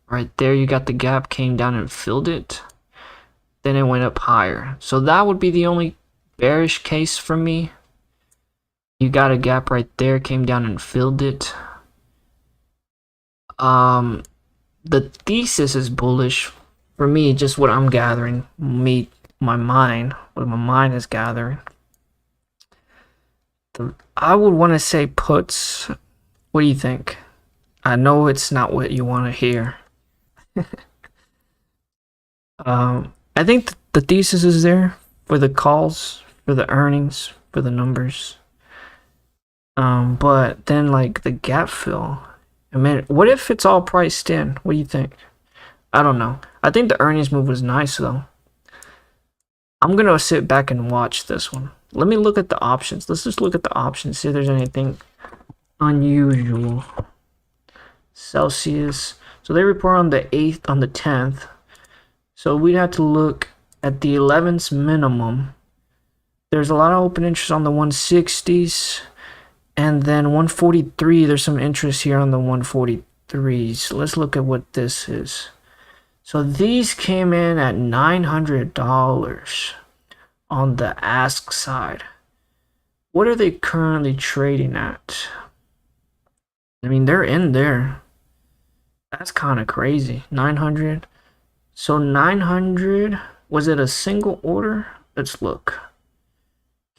Right there, you got the gap, came down and filled it. Then it went up higher. So that would be the only bearish case for me. You got a gap right there, came down and filled it. The thesis is bullish for me, just what I'm gathering. What my mind is gathering. I would want to say puts What do you think? I know it's not what you want to hear. I think the thesis is there for the calls, for the earnings, for the numbers. But then like the gap fill. I mean, what if it's all priced in? What do you think? I don't know. I think the earnings move was nice though. I'm gonna sit back and watch this one. Let me look at the options. Let's just look at the options, see if there's anything unusual. Celsius. So they report on the 8th, on the 10th. So we'd have to look at the 11th minimum. There's a lot of open interest on the 160s. And then 143, there's some interest here on the 143s. So let's look at what this is. So these came in at $900 on the ask side. What are they currently trading at? I mean, they're in there. That's kind of crazy. 900. So 900, was it a single order? Let's look.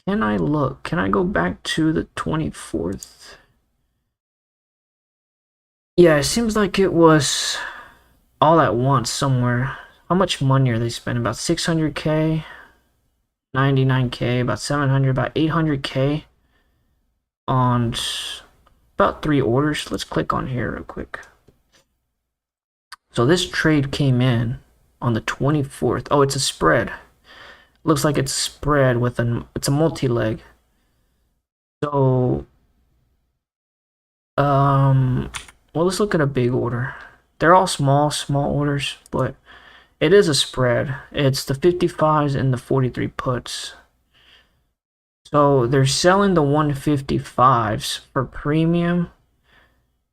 Can I look? Can I go back to the 24th? Yeah, it seems like it was all at once somewhere. How much money are they spending? About 600K, 99K, about 700, about 800K on about 3 orders. Let's click on here real quick. So this trade came in on the 24th. Oh, it's a spread. Looks like it's spread with it's a multi-leg. So well, let's look at a big order. They're all small orders, but it is a spread. It's the 55s and the 43 puts. So they're selling the 155s for premium,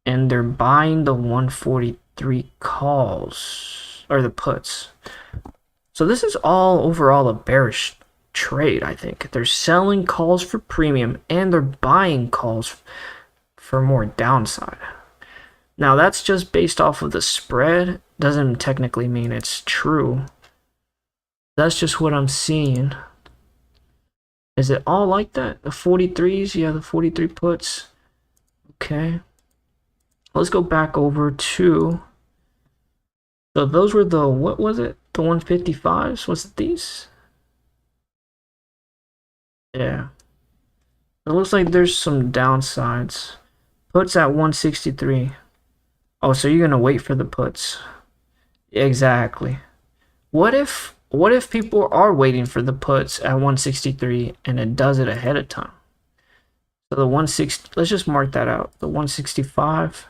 and they're buying the 143 calls, or the puts. So this is all overall a bearish trade, I think. They're selling calls for premium, and they're buying calls for more downside. Now that's just based off of the spread. Doesn't technically mean it's true. That's just what I'm seeing. Is it all like that? The 43s? Yeah, the 43 puts. Okay. Let's go back over to... So those were the... What was it? The 155s? Was it these? Yeah. It looks like there's some downsides. Puts at 163. Oh, so you're gonna wait for the puts. Exactly. What if people are waiting for the puts at 163 and it does it ahead of time? So the 160, let's just mark that out. The 165.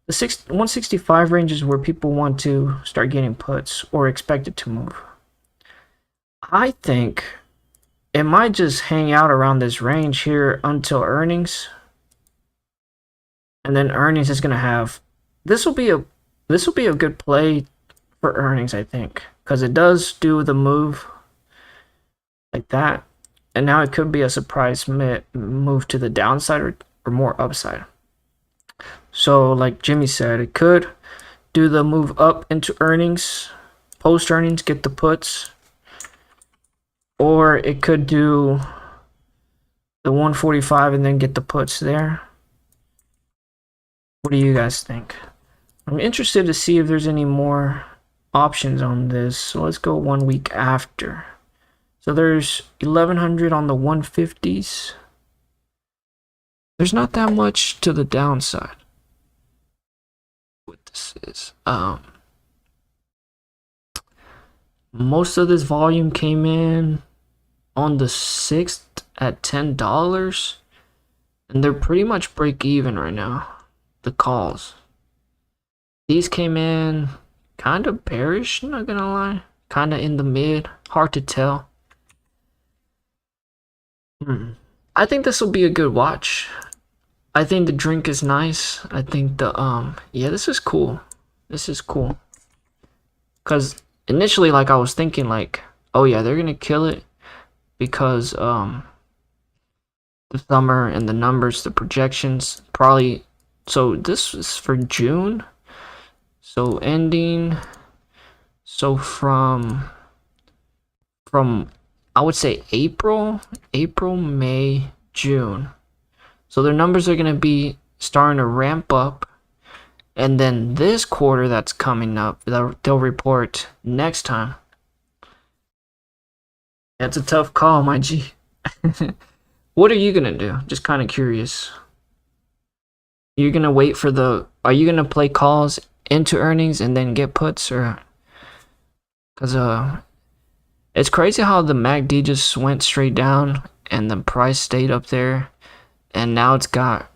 The 165 range is where people want to start getting puts or expect it to move. I think it might just hang out around this range here until earnings. And then earnings is gonna have, this will be a good play for earnings, I think, because it does do the move like that, and now it could be a surprise move to the downside or more upside. So like Jimmy said, it could do the move up into earnings, post earnings, get the puts, or it could do the 145 and then get the puts there. What do you guys think? I'm interested to see if there's any more options on this. So let's go 1 week after. So there's 1100 on the 150s. There's not that much to the downside. What this is. Most of this volume came in on the 6th at $10, and they're pretty much break even right now. The calls. These came in kind of bearish, not gonna lie. Kind of in the mid. Hard to tell. I think this will be a good watch. I think the drink is nice. I think the yeah, this is cool. This is cool. Cause initially, like, I was thinking like, oh yeah, they're gonna kill it because the summer and the numbers, the projections probably. So this is for June. So ending. So from I would say April, May, June. So their numbers are gonna be starting to ramp up. And then this quarter that's coming up, they'll report next time. That's a tough call, my G. What are you gonna do? Just kind of curious. You're gonna wait for are you gonna play calls into earnings and then get puts, or? Cause it's crazy how the MACD just went straight down and the price stayed up there, and now it's got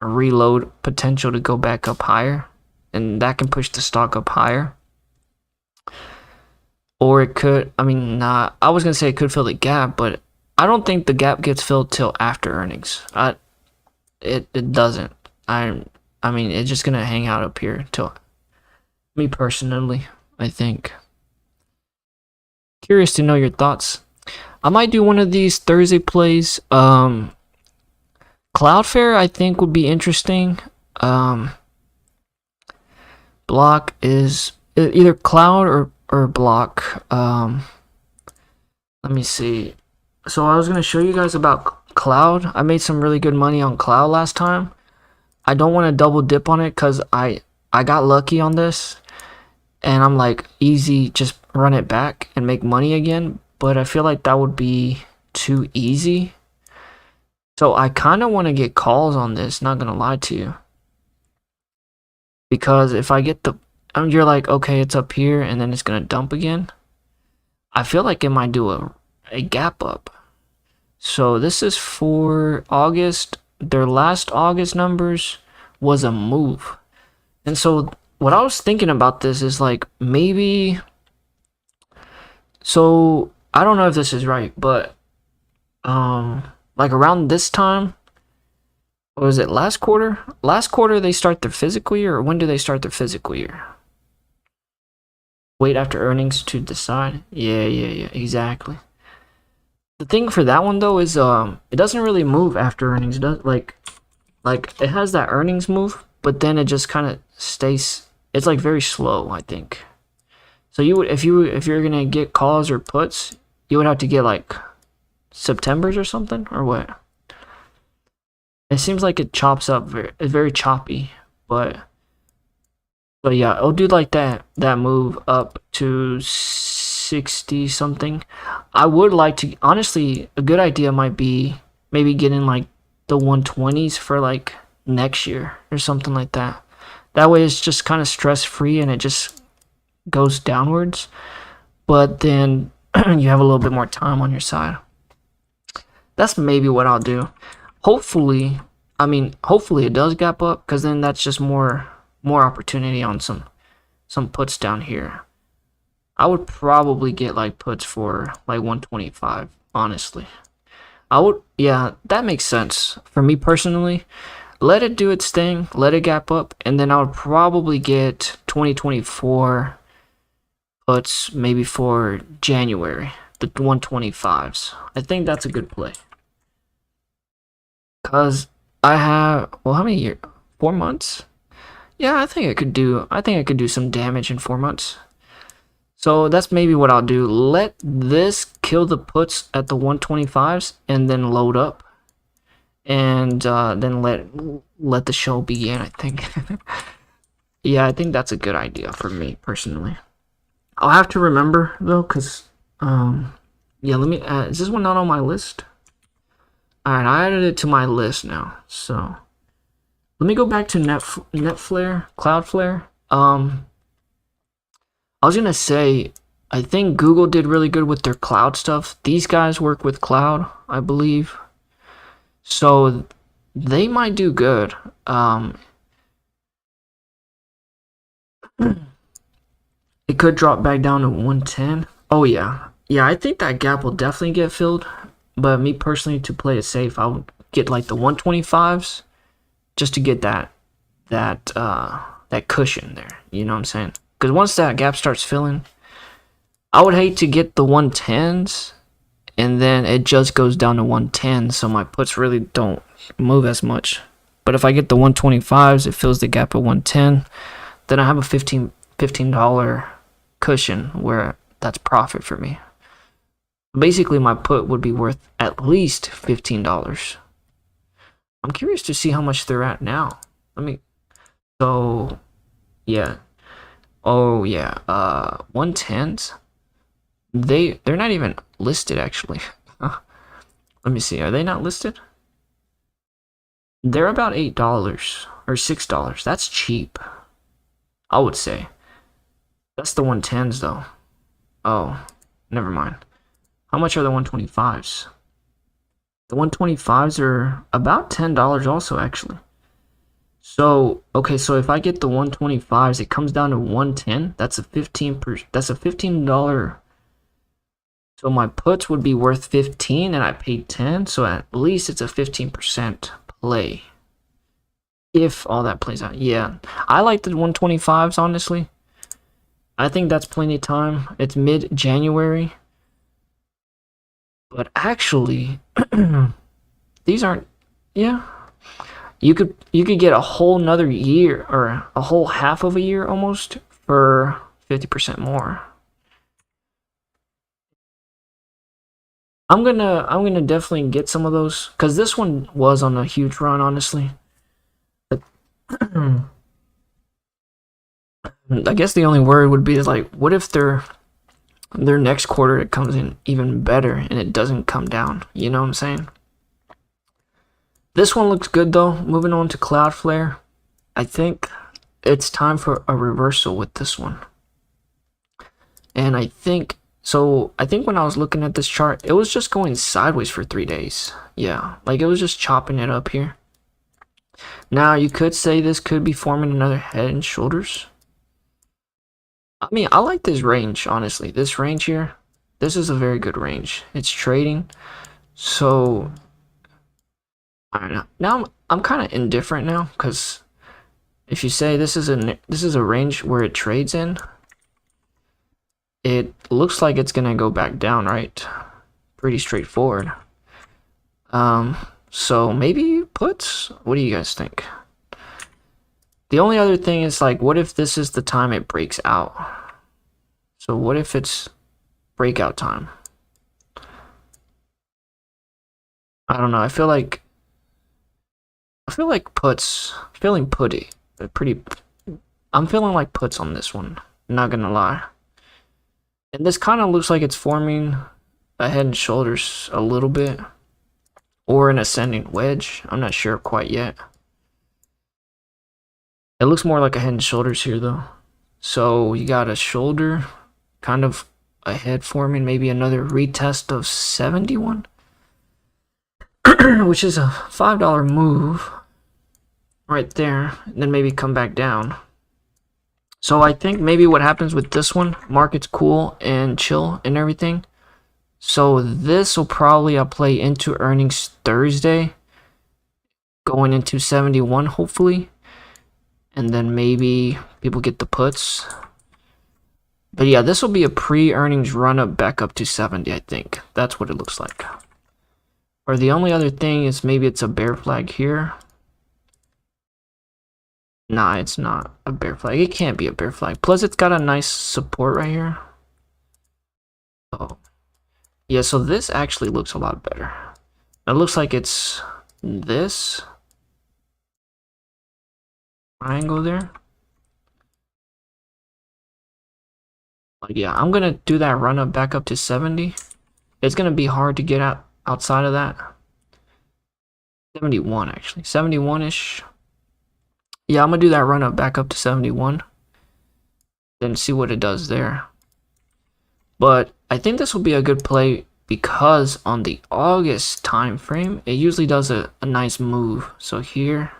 a reload potential to go back up higher, and that can push the stock up higher. Or it could, I mean, I was gonna say it could fill the gap, but I don't think the gap gets filled till after earnings. It doesn't. I mean, it's just gonna hang out up here till, me personally, I think. Curious to know your thoughts. I might do one of these Thursday plays. Cloudflare, I think, would be interesting. Block is either Cloud or Block. Let me see. So I was gonna show you guys about Cloud. I made some really good money on Cloud last time. I don't want to double dip on it because I got lucky on this, and I'm like, easy, just run it back and make money again. But I feel like that would be too easy. So I kind of want to get calls on this, not gonna lie to you. Because if I get you're like, okay, it's up here and then it's gonna dump again. I feel like it might do a gap up. So this is for August. Their last August numbers was a move. And so what I was thinking about this is like, maybe, so I don't know if this is right, but like around this time, what was it, last quarter? Last quarter they start their fiscal year, or when do they start their fiscal year? Wait after earnings to decide. Yeah, exactly. The thing for that one though is it doesn't really move after earnings. It does like it has that earnings move, but then it just kind of stays. It's like very slow, I think. So you would, if you're gonna get calls or puts, you would have to get like September's or something, or what? It seems like it chops up. It's very choppy, but yeah, it'll do like that move up to 60 something. I would like to, honestly, a good idea might be maybe getting like the 120s for like next year or something like that. That way it's just kind of stress free and it just goes downwards, but then you have a little bit more time on your side. That's maybe what I'll do. Hopefully it does gap up, because then that's just more opportunity on some puts down here. I would probably get like puts for like 125, honestly. Yeah, that makes sense for me personally. Let it do its thing, let it gap up, and then I would probably get 2024 puts maybe for January, the 125s. I think that's a good play. Cause I have, well, how many years? 4 months? Yeah, I think I could do some damage in 4 months. So that's maybe what I'll do. Let this kill the puts at the 125s and then load up, and then let the show begin, I think. Yeah, I think that's a good idea for me personally. I'll have to remember though, because yeah, let me is this one not on my list? Alright, I added it to my list now. So let me go back to Cloudflare. I was gonna say, I think Google did really good with their cloud stuff. These guys work with cloud, I believe. So they might do good. It could drop back down to 110. Oh yeah. Yeah, I think that gap will definitely get filled. But me personally, to play it safe, I would get like the 125s just to get that cushion there. You know what I'm saying? Because once that gap starts filling, I would hate to get the 110s and then it just goes down to 110, so my puts really don't move as much. But if I get the 125s, it fills the gap at 110, then I have a $15 cushion where that's profit for me. Basically, my put would be worth at least $15. I'm curious to see how much they're at now. So yeah. Oh yeah. 110s. They're not even listed actually. Let me see. Are they not listed? They're about $8 or $6. That's cheap, I would say. That's the 110s though. Oh, never mind. How much are the 125s? The 125s are about $10 also actually. So, okay, so if I get the 125s, it comes down to 110. That's a $15. So my puts would be worth 15 and I paid 10, so at least it's a 15% play. If all that plays out. Yeah. I like the 125s honestly. I think that's plenty of time. It's mid-January. But actually these aren't, yeah. You could get a whole nother year or a whole half of a year almost for 50% more. I'm gonna definitely get some of those because this one was on a huge run, honestly. But I guess the only worry would be is like, what if their next quarter it comes in even better and it doesn't come down? You know what I'm saying? This one looks good though. Moving on to Cloudflare, I think it's time for a reversal with this one. And I think when I was looking at this chart, it was just going sideways for 3 days. Yeah, like it was just chopping it up here. Now you could say this could be forming another head and shoulders. I mean, I like this range, honestly. This range here, this is a very good range. It's trading. So I don't know. Now I'm kind of indifferent now, because if you say this is a range where it trades in, it looks like it's gonna go back down, right? Pretty straightforward. So maybe puts? What do you guys think? The only other thing is like, what if this is the time it breaks out? So what if it's breakout time? I don't know. I feel like puts, feeling putty. I'm feeling like puts on this one. Not gonna lie. And this kind of looks like it's forming a head and shoulders a little bit, or an ascending wedge. I'm not sure quite yet. It looks more like a head and shoulders here though. So you got a shoulder, kind of a head forming, maybe another retest of 71, which is a $5 move right there, and then maybe come back down. So I think maybe what happens with this one, market's cool and chill and everything. So this will probably play into earnings Thursday, going into 71 hopefully. And then maybe people get the puts. But yeah, this will be a pre-earnings run up back up to 70, I think. That's what it looks like. Or the only other thing is maybe it's a bear flag here. Nah, it's not a bear flag. It can't be a bear flag. Plus, it's got a nice support right here. Oh. Yeah, so this actually looks a lot better. It looks like it's this triangle there. But yeah, I'm gonna do that run up back up to 70. It's gonna be hard to get outside of that. 71 actually. 71-ish. Yeah, I'm gonna do that run up back up to 71. Then see what it does there. But I think this will be a good play because on the August time frame, it usually does a nice move. So here,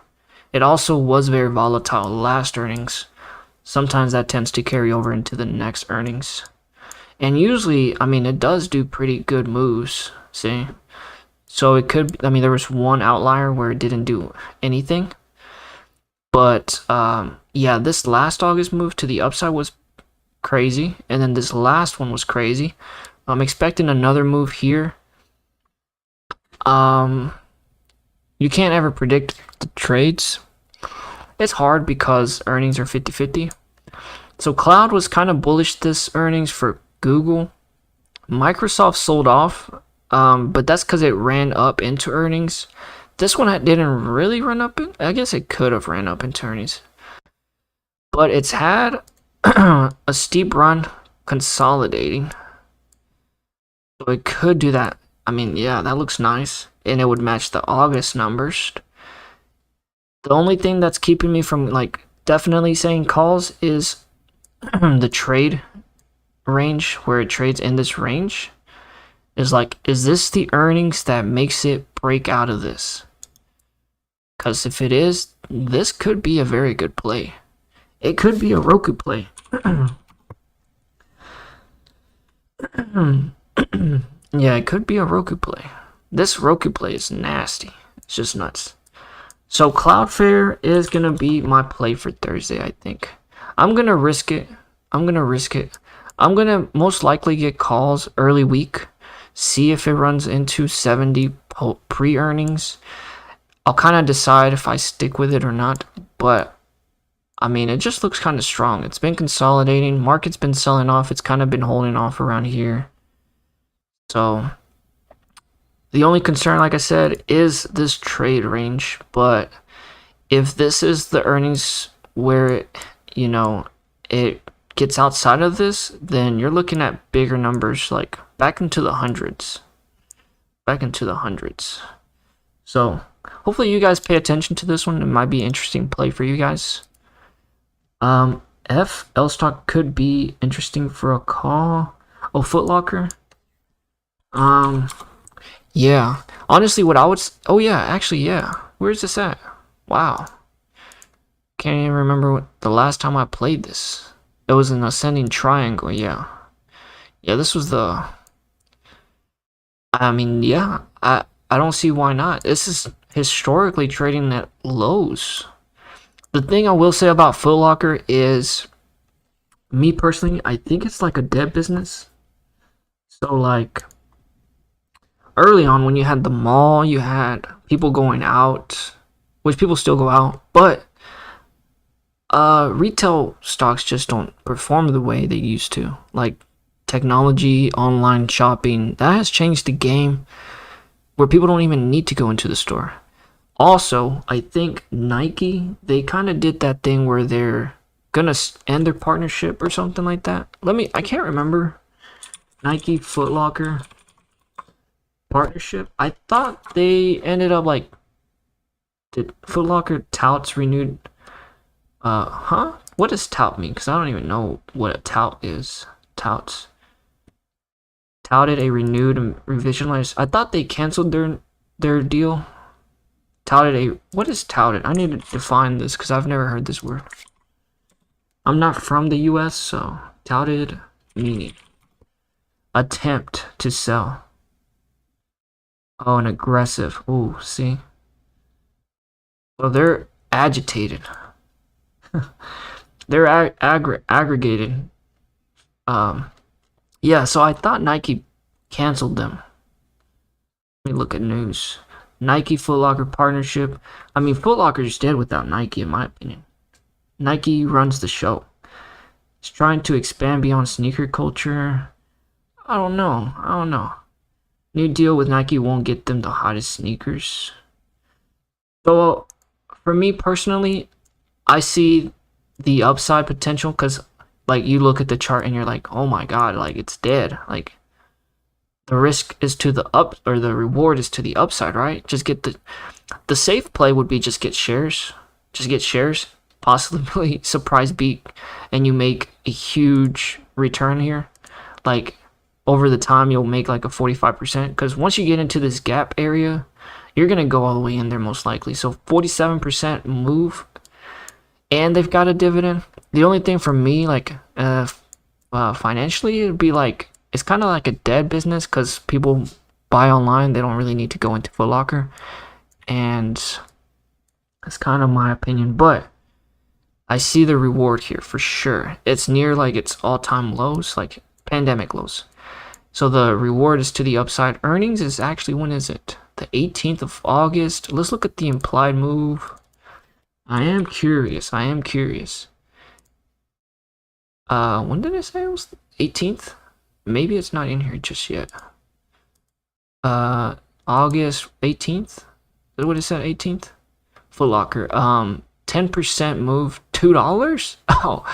it also was very volatile last earnings. Sometimes that tends to carry over into the next earnings. And usually, I mean, it does do pretty good moves, see? So it could, I mean, there was one outlier where it didn't do anything. But yeah, this last August move to the upside was crazy, and then this last one was crazy. I'm expecting another move here. You can't ever predict the trades. It's hard because earnings are 50-50. So Cloud was kind of bullish this earnings for Google. Microsoft sold off, but that's because it ran up into earnings. This one didn't really run up. I guess it could have ran up into earnings, but it's had a steep run consolidating, so it could do that. I mean, yeah, that looks nice, and it would match the August numbers. The only thing that's keeping me from like definitely saying calls is the trade range, where it trades in this range. Is like, is this the earnings that makes it break out of this? Because if it is, this could be a very good play. It could be a Roku play. Yeah, it could be a Roku play. This Roku play is nasty. It's just nuts. So Cloudflare is going to be my play for Thursday, I think. I'm going to risk it. I'm going to most likely get calls early week. See if it runs into 70 pre-earnings. I'll kind of decide if I stick with it or not. But, I mean, it just looks kind of strong. It's been consolidating. Market's been selling off. It's kind of been holding off around here. So, the only concern, like I said, is this trade range. But if this is the earnings where it, it gets outside of this, then you're looking at bigger numbers, like back into the hundreds. So, hopefully you guys pay attention to this one. It might be an interesting play for you guys. FL stock could be interesting for a call. Oh, Foot Locker. Yeah. Honestly, what I would... Oh, yeah. Actually, yeah. Where's this at? Wow. Can't even remember what the last time I played this. It was an ascending triangle, yeah. Yeah, this was the... I mean, yeah. I don't see why not. This is historically trading at lows. The thing I will say about Foot Locker is... Me personally, I think it's like a dead business. So, like... Early on, when you had the mall, you had people going out, which people still go out, but retail stocks just don't perform the way they used to. Like technology, online shopping, that has changed the game where people don't even need to go into the store. Also, I think Nike, they kind of did that thing where they're gonna end their partnership or something like that. I can't remember. Nike, Foot Locker partnership. I thought they ended up like, did Foot Locker touts renewed? What does tout mean? Because I don't even know what a tout is. Touts. Touted a renewed and revisionized. I thought they canceled their deal. What is touted? I need to define this because I've never heard this word. I'm not from the US, so touted meaning attempt to sell. Oh, and aggressive. Ooh, see? So they're agitated. They're aggregated. Yeah, so I thought Nike canceled them. Let me look at news. Nike Foot Locker partnership. I mean, Foot Locker's dead without Nike, in my opinion. Nike runs the show. It's trying to expand beyond sneaker culture. I don't know. New deal with Nike won't get them the hottest sneakers. So, for me personally, I see the upside potential because, like, you look at the chart and you're like, oh my god, like, it's dead. Like, the risk is to the up, or the reward is to the upside, right? Just get the safe play would be just get shares. Just get shares, possibly surprise beat, and you make a huge return here. Like, over the time, you'll make like a 45%, because once you get into this gap area, you're going to go all the way in there most likely. So 47% move, and they've got a dividend. The only thing for me, like, financially, it would be like, it's kind of like a dead business because people buy online. They don't really need to go into Foot Locker. And that's kind of my opinion. But I see the reward here for sure. It's near like its all-time lows, like pandemic lows. So the reward is to the upside. Earnings is actually, when is it? The 18th of August. Let's look at the implied move. I am curious. When did it say it was 18th? Maybe it's not in here just yet. August 18th. What is that? 18th. Foot Locker. 10% move, $2. Oh,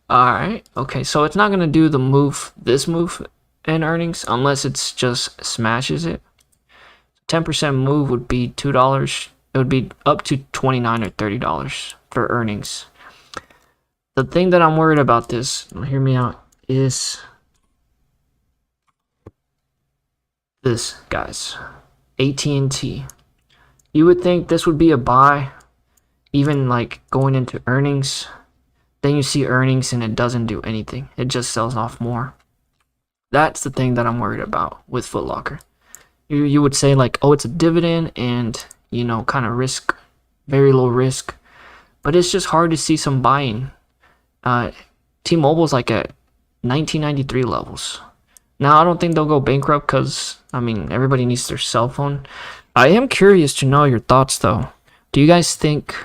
all right. Okay, so it's not gonna do the move, this move in earnings, unless it's just smashes it. 10% move would be $2. It would be up to $29 or $30 for earnings. The thing that I'm worried about this, hear me out, is this, guys. AT&T. You would think this would be a buy, even like going into earnings. Then you see earnings and it doesn't do anything. It just sells off more. That's the thing that I'm worried about with Foot Locker. You would say like, oh, it's a dividend and, you know, kind of risk, very low risk. But it's just hard to see some buying. T-Mobile's like at 1993 levels. Now, I don't think they'll go bankrupt because, I mean, everybody needs their cell phone. I am curious to know your thoughts, though. Do you guys think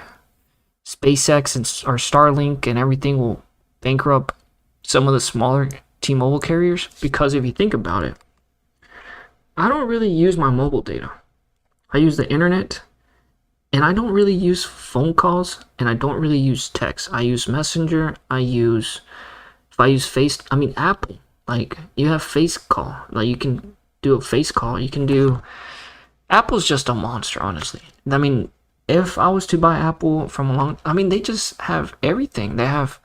SpaceX or Starlink and everything will bankrupt some of the smaller T-Mobile carriers? Because if you think about it, I don't really use my mobile data. I use the internet, and I don't really use phone calls, and I don't really use text. I use Messenger. Apple, like, you have face call. Like, you can do a face call. Apple's just a monster, honestly. I mean, if I was to buy Apple they just have everything. They have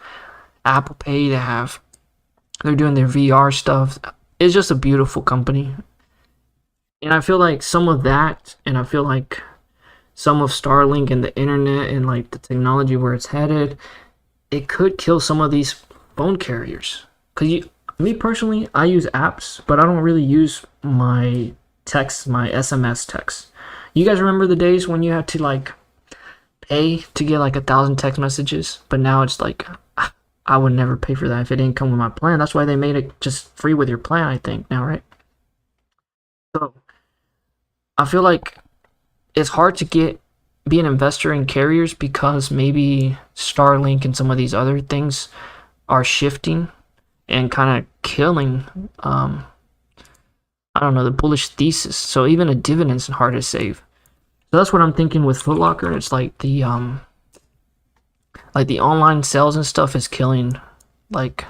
Apple Pay. They're doing their VR stuff. It's just a beautiful company. And I feel like some of that, and I feel like some of Starlink and the internet and like the technology where it's headed, it could kill some of these phone carriers. Because me personally, I use apps, but I don't really use my text, my SMS text. You guys remember the days when you had to like pay to get like 1,000 text messages? But now it's like, I would never pay for that if it didn't come with my plan. That's why they made it just free with your plan, I think, now, right? So I feel like it's hard to be an investor in carriers because maybe Starlink and some of these other things are shifting and kind of killing, I don't know, the bullish thesis. So even a dividend's hard to save. So that's what I'm thinking with Foot Locker. It's like the online sales and stuff is killing. Like,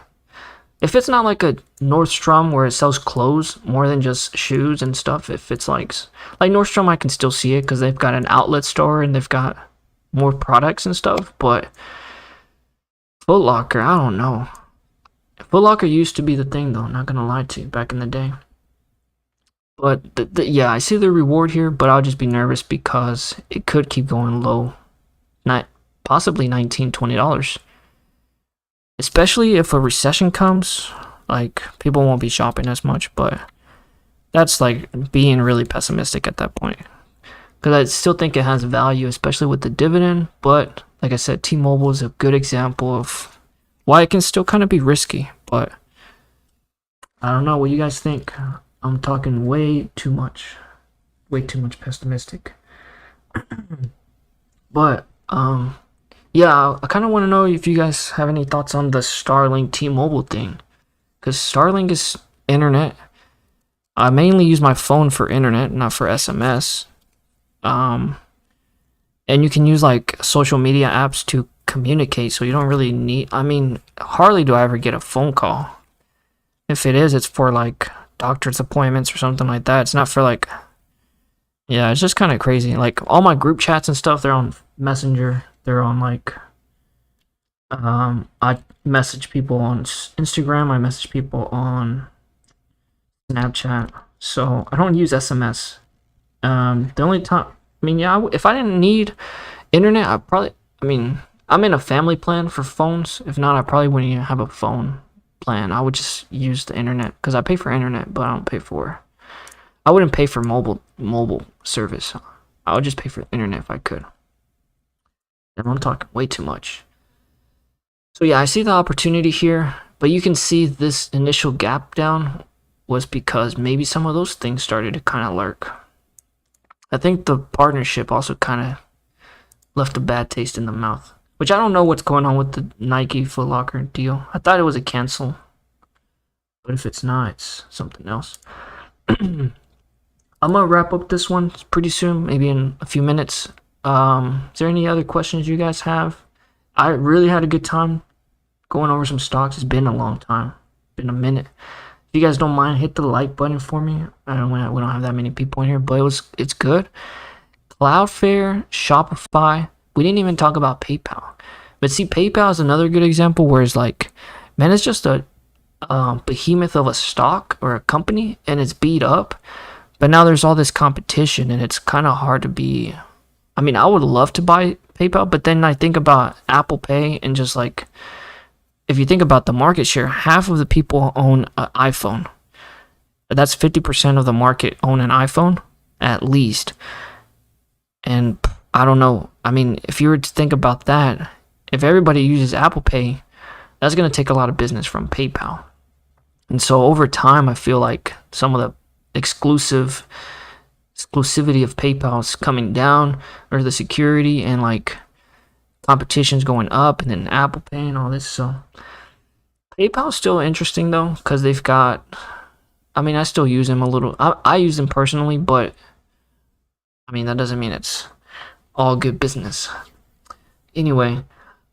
if it's not like a Nordstrom where it sells clothes more than just shoes and stuff, if it's like Nordstrom, I can still see it because they've got an outlet store and they've got more products and stuff. But Foot Locker, I don't know. Foot Locker used to be the thing, though, not gonna lie to you, back in the day. But yeah, I see the reward here, but I'll just be nervous because it could keep going low, possibly $19, $20. Especially if a recession comes, like, people won't be shopping as much, but that's like being really pessimistic at that point. Because I still think it has value, especially with the dividend, but like I said, T-Mobile is a good example of why it can still kind of be risky, but I don't know what you guys think. I'm talking way too much pessimistic. But, yeah, I kind of want to know if you guys have any thoughts on the Starlink T-Mobile thing. Because Starlink is internet. I mainly use my phone for internet, not for SMS. And you can use like social media apps to communicate, so you don't really need, hardly do I ever get a phone call. If it is, it's for like doctor's appointments or something like that. It's not for like, yeah, it's just kind of crazy. Like all my group chats and stuff, they're on Messenger. They're on like, I message people on Instagram. I message people on Snapchat. So I don't use SMS. The only time, if I didn't need internet, I'm in a family plan for phones. If not, I probably wouldn't even have a phone plan. I would just use the internet because I pay for internet, but I wouldn't pay for mobile service. I would just pay for internet if I could. And I'm talking way too much. So yeah, I see the opportunity here, but you can see this initial gap down was because maybe some of those things started to kind of lurk. I think the partnership also kind of left a bad taste in the mouth, which I don't know what's going on with the Nike Foot Locker deal. I thought it was a cancel, but if it's not, it's something else. I'm gonna wrap up this one pretty soon, maybe in a few minutes. Is there any other questions you guys have? I really had a good time going over some stocks. It's been a long time, been a minute. If you guys don't mind, hit the like button for me. I don't know, we don't have that many people in here, but it's good. Cloudflare, Shopify. We didn't even talk about PayPal, but see, PayPal is another good example where it's like, man, it's just a behemoth of a stock or a company, and it's beat up. But now there's all this competition, and it's kind of hard to be. I mean, I would love to buy PayPal, but then I think about Apple Pay and just like, if you think about the market share, half of the people own an iPhone. That's 50% of the market own an iPhone, at least. And I don't know. I mean, if you were to think about that, if everybody uses Apple Pay, that's going to take a lot of business from PayPal. And so over time, I feel like some of the exclusivity of PayPal is coming down, or the security, and like competition's going up, and then Apple Pay and all this. So PayPal is still interesting though, because they've got, I mean, I still use them a little. I use them personally, but I mean, that doesn't mean it's all good business. Anyway,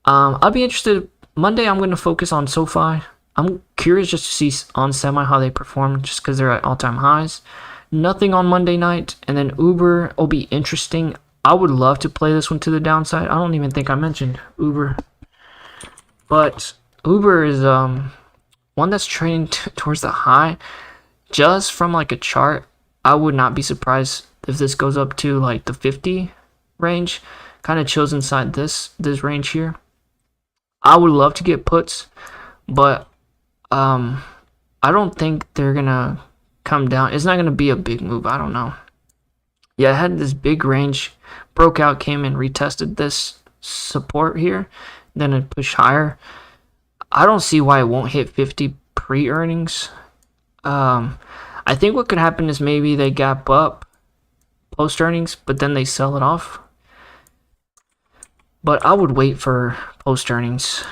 I'll be interested. Monday, I'm going to focus on SoFi. I'm curious just to see on Semi how they perform, just because they're at all-time highs. Nothing on Monday night, and then Uber will be interesting. I would love to play this one to the downside. I don't even think I mentioned Uber, but Uber is one that's trading towards the high. Just from like a chart, I would not be surprised if this goes up to like the 50 range. Kind of chills inside this range here. I would love to get puts, but I don't think they're gonna come down. It's not gonna be a big move. I don't know. Yeah, I had this big range, broke out, came in, retested this support here, then it pushed higher. I don't see why it won't hit 50 pre-earnings. I think what could happen is maybe they gap up post-earnings, but then they sell it off. But I would wait for post-earnings.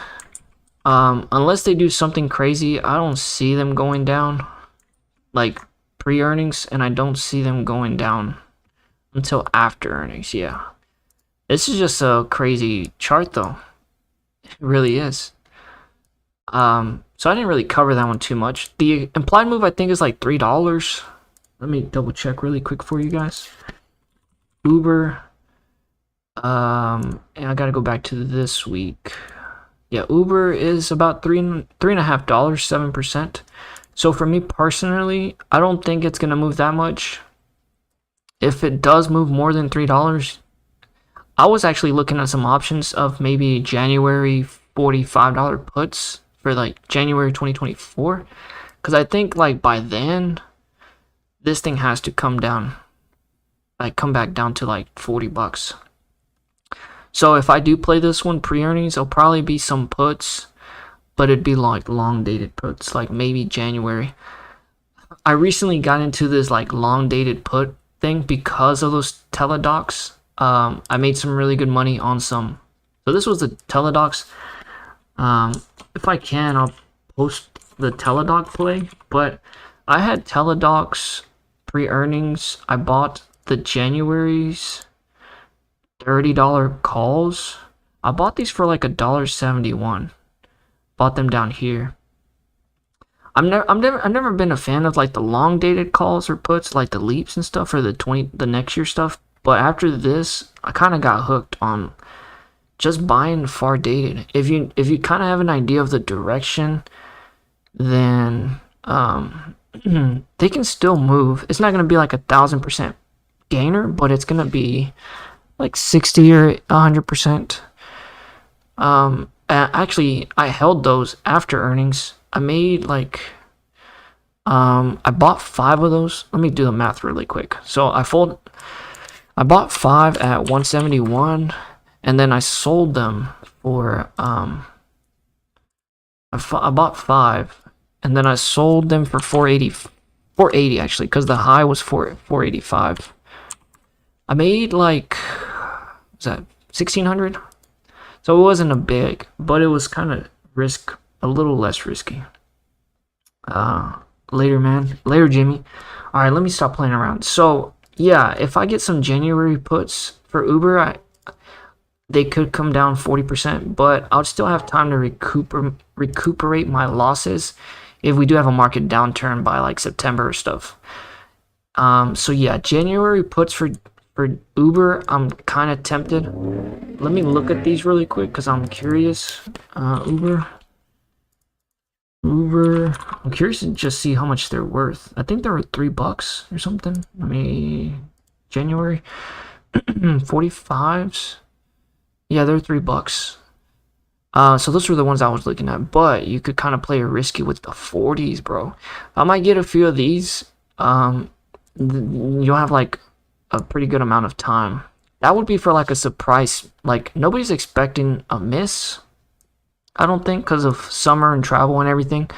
Unless they do something crazy, I don't see them going down like pre-earnings, and I don't see them going down until after earnings. Yeah, this is just a crazy chart though. It really is. So I didn't really cover that one too much. The implied move I think is like $3. Let me double check really quick for you guys. Uber. And I gotta go back to this week. Yeah, Uber is about $3.5, 7%. So for me personally, I don't think it's gonna move that much. If it does move more than $3, I was actually looking at some options of maybe January $45 puts for like January 2024, because I think like by then this thing has to come down, like come back down to like $40. So if I do play this one pre-earnings, it'll probably be some puts, but it'd be like long dated puts, like maybe January. I recently got into this like long dated put thing because of those teledocs. I made some really good money on some. So this was the teledocs. If I can, I'll post the teledoc play, but I had teledocs pre-earnings. I bought the January's $30 calls. I bought these for like $1.71. Bought them down here. I've never been a fan of like the long dated calls or puts, like the leaps and stuff, or the next year stuff. But after this, I kind of got hooked on just buying far dated. If you kind of have an idea of the direction, then they can still move. It's not gonna be like 1,000% gainer, but it's gonna be like 60 or 100%. Actually, I held those after earnings. I made like I bought 5 of those. Let me do the math really quick. So I bought 5 at 171, and then I sold them for I bought 5, and then I sold them for 480 actually, because the high was 485. I made like, was that 1,600? So it wasn't a big, but it was kind of a little less risky. Later, man. Later, Jimmy. All right, let me stop playing around. So, yeah, if I get some January puts for Uber, they could come down 40%, but I'll still have time to recuperate my losses if we do have a market downturn by like September or stuff. So yeah, January puts for Uber, I'm kind of tempted. Let me look at these really quick because I'm curious. Uber, I'm curious to just see how much they're worth. I think they were $3 or something. Let me, January 45s. Yeah, they're $3. So those were the ones I was looking at, but you could kind of play risky with the 40s, bro. I might get a few of these. You'll have like a pretty good amount of time. That would be for like a surprise. Like nobody's expecting a miss, I don't think, because of summer and travel and everything.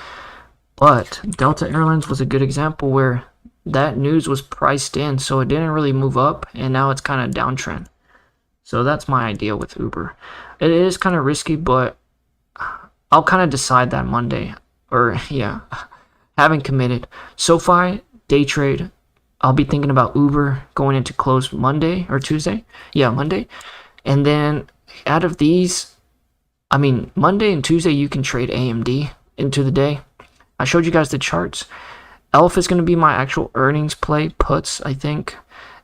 But Delta Airlines was a good example where that news was priced in, so it didn't really move up, and now it's kind of downtrend. So that's my idea with Uber. It is kind of risky, but I'll kind of decide that Monday. Or yeah, haven't committed. SoFi, day trade. I'll be thinking about Uber going into close Monday or Tuesday. Yeah, Monday. And then out of these, I mean, Monday and Tuesday, you can trade AMD into the day. I showed you guys the charts. ELF is going to be my actual earnings play, puts, I think.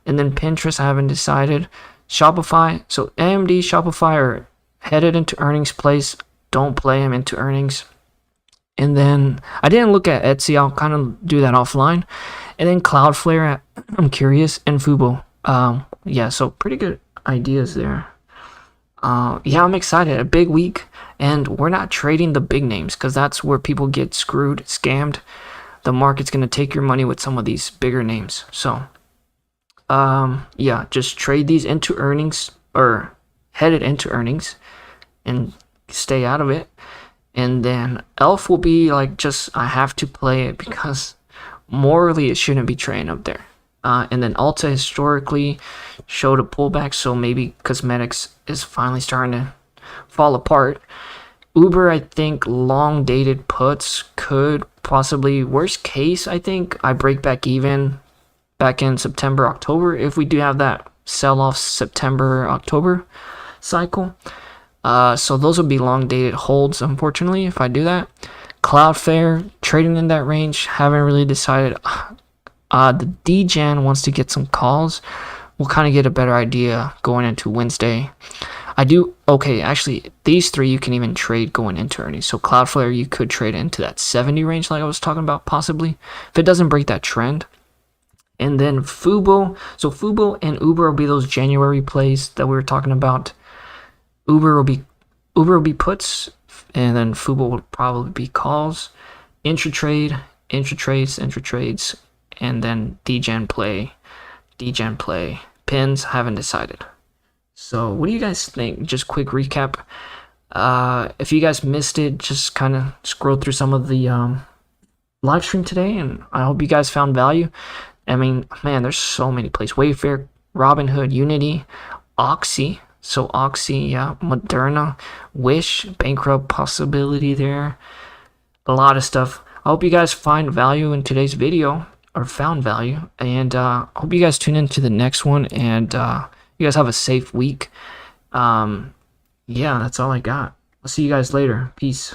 And then Pinterest, I haven't decided. Shopify, so AMD, Shopify are headed into earnings plays. Don't play them into earnings. And then I didn't look at Etsy. I'll kind of do that offline. And then Cloudflare, I'm curious, and Webull. Yeah, so pretty good ideas there. Yeah, I'm excited. A big week, and we're not trading the big names because that's where people get screwed, scammed. The market's going to take your money with some of these bigger names. So, yeah, just trade these into earnings or headed into earnings and stay out of it. And then ELF will be like just I have to play it because morally it shouldn't be trading up there. And then Ulta historically showed a pullback, so maybe cosmetics is finally starting to fall apart. Uber, I think long dated puts could possibly, worst case, I think I break back even back in September, October, if we do have that sell-off September, October cycle. So those would be long dated holds, unfortunately, if I do that. Cloudflare, trading in that range, haven't really decided. The DGen wants to get some calls. We'll kind of get a better idea going into Wednesday. Okay, actually, these three you can even trade going into earnings. So Cloudflare, you could trade into that 70 range like I was talking about, possibly, if it doesn't break that trend. And then Webull. So Webull and Uber will be those January plays that we were talking about. Uber will be puts, and then Webull will probably be calls. Intratrades, and then DGen play. Pins, haven't decided. So what do you guys think? Just quick recap. If you guys missed it, just kind of scroll through some of the live stream today, and I hope you guys found value. I mean, man, there's so many plays. Wayfair, Robinhood, Unity, Oxy. So Oxy, yeah, Moderna, Wish, bankrupt possibility there. A lot of stuff. I hope you guys find value in today's video, or found value. And I hope you guys tune into the next one, and you guys have a safe week. Yeah, that's all I got. I'll see you guys later. Peace.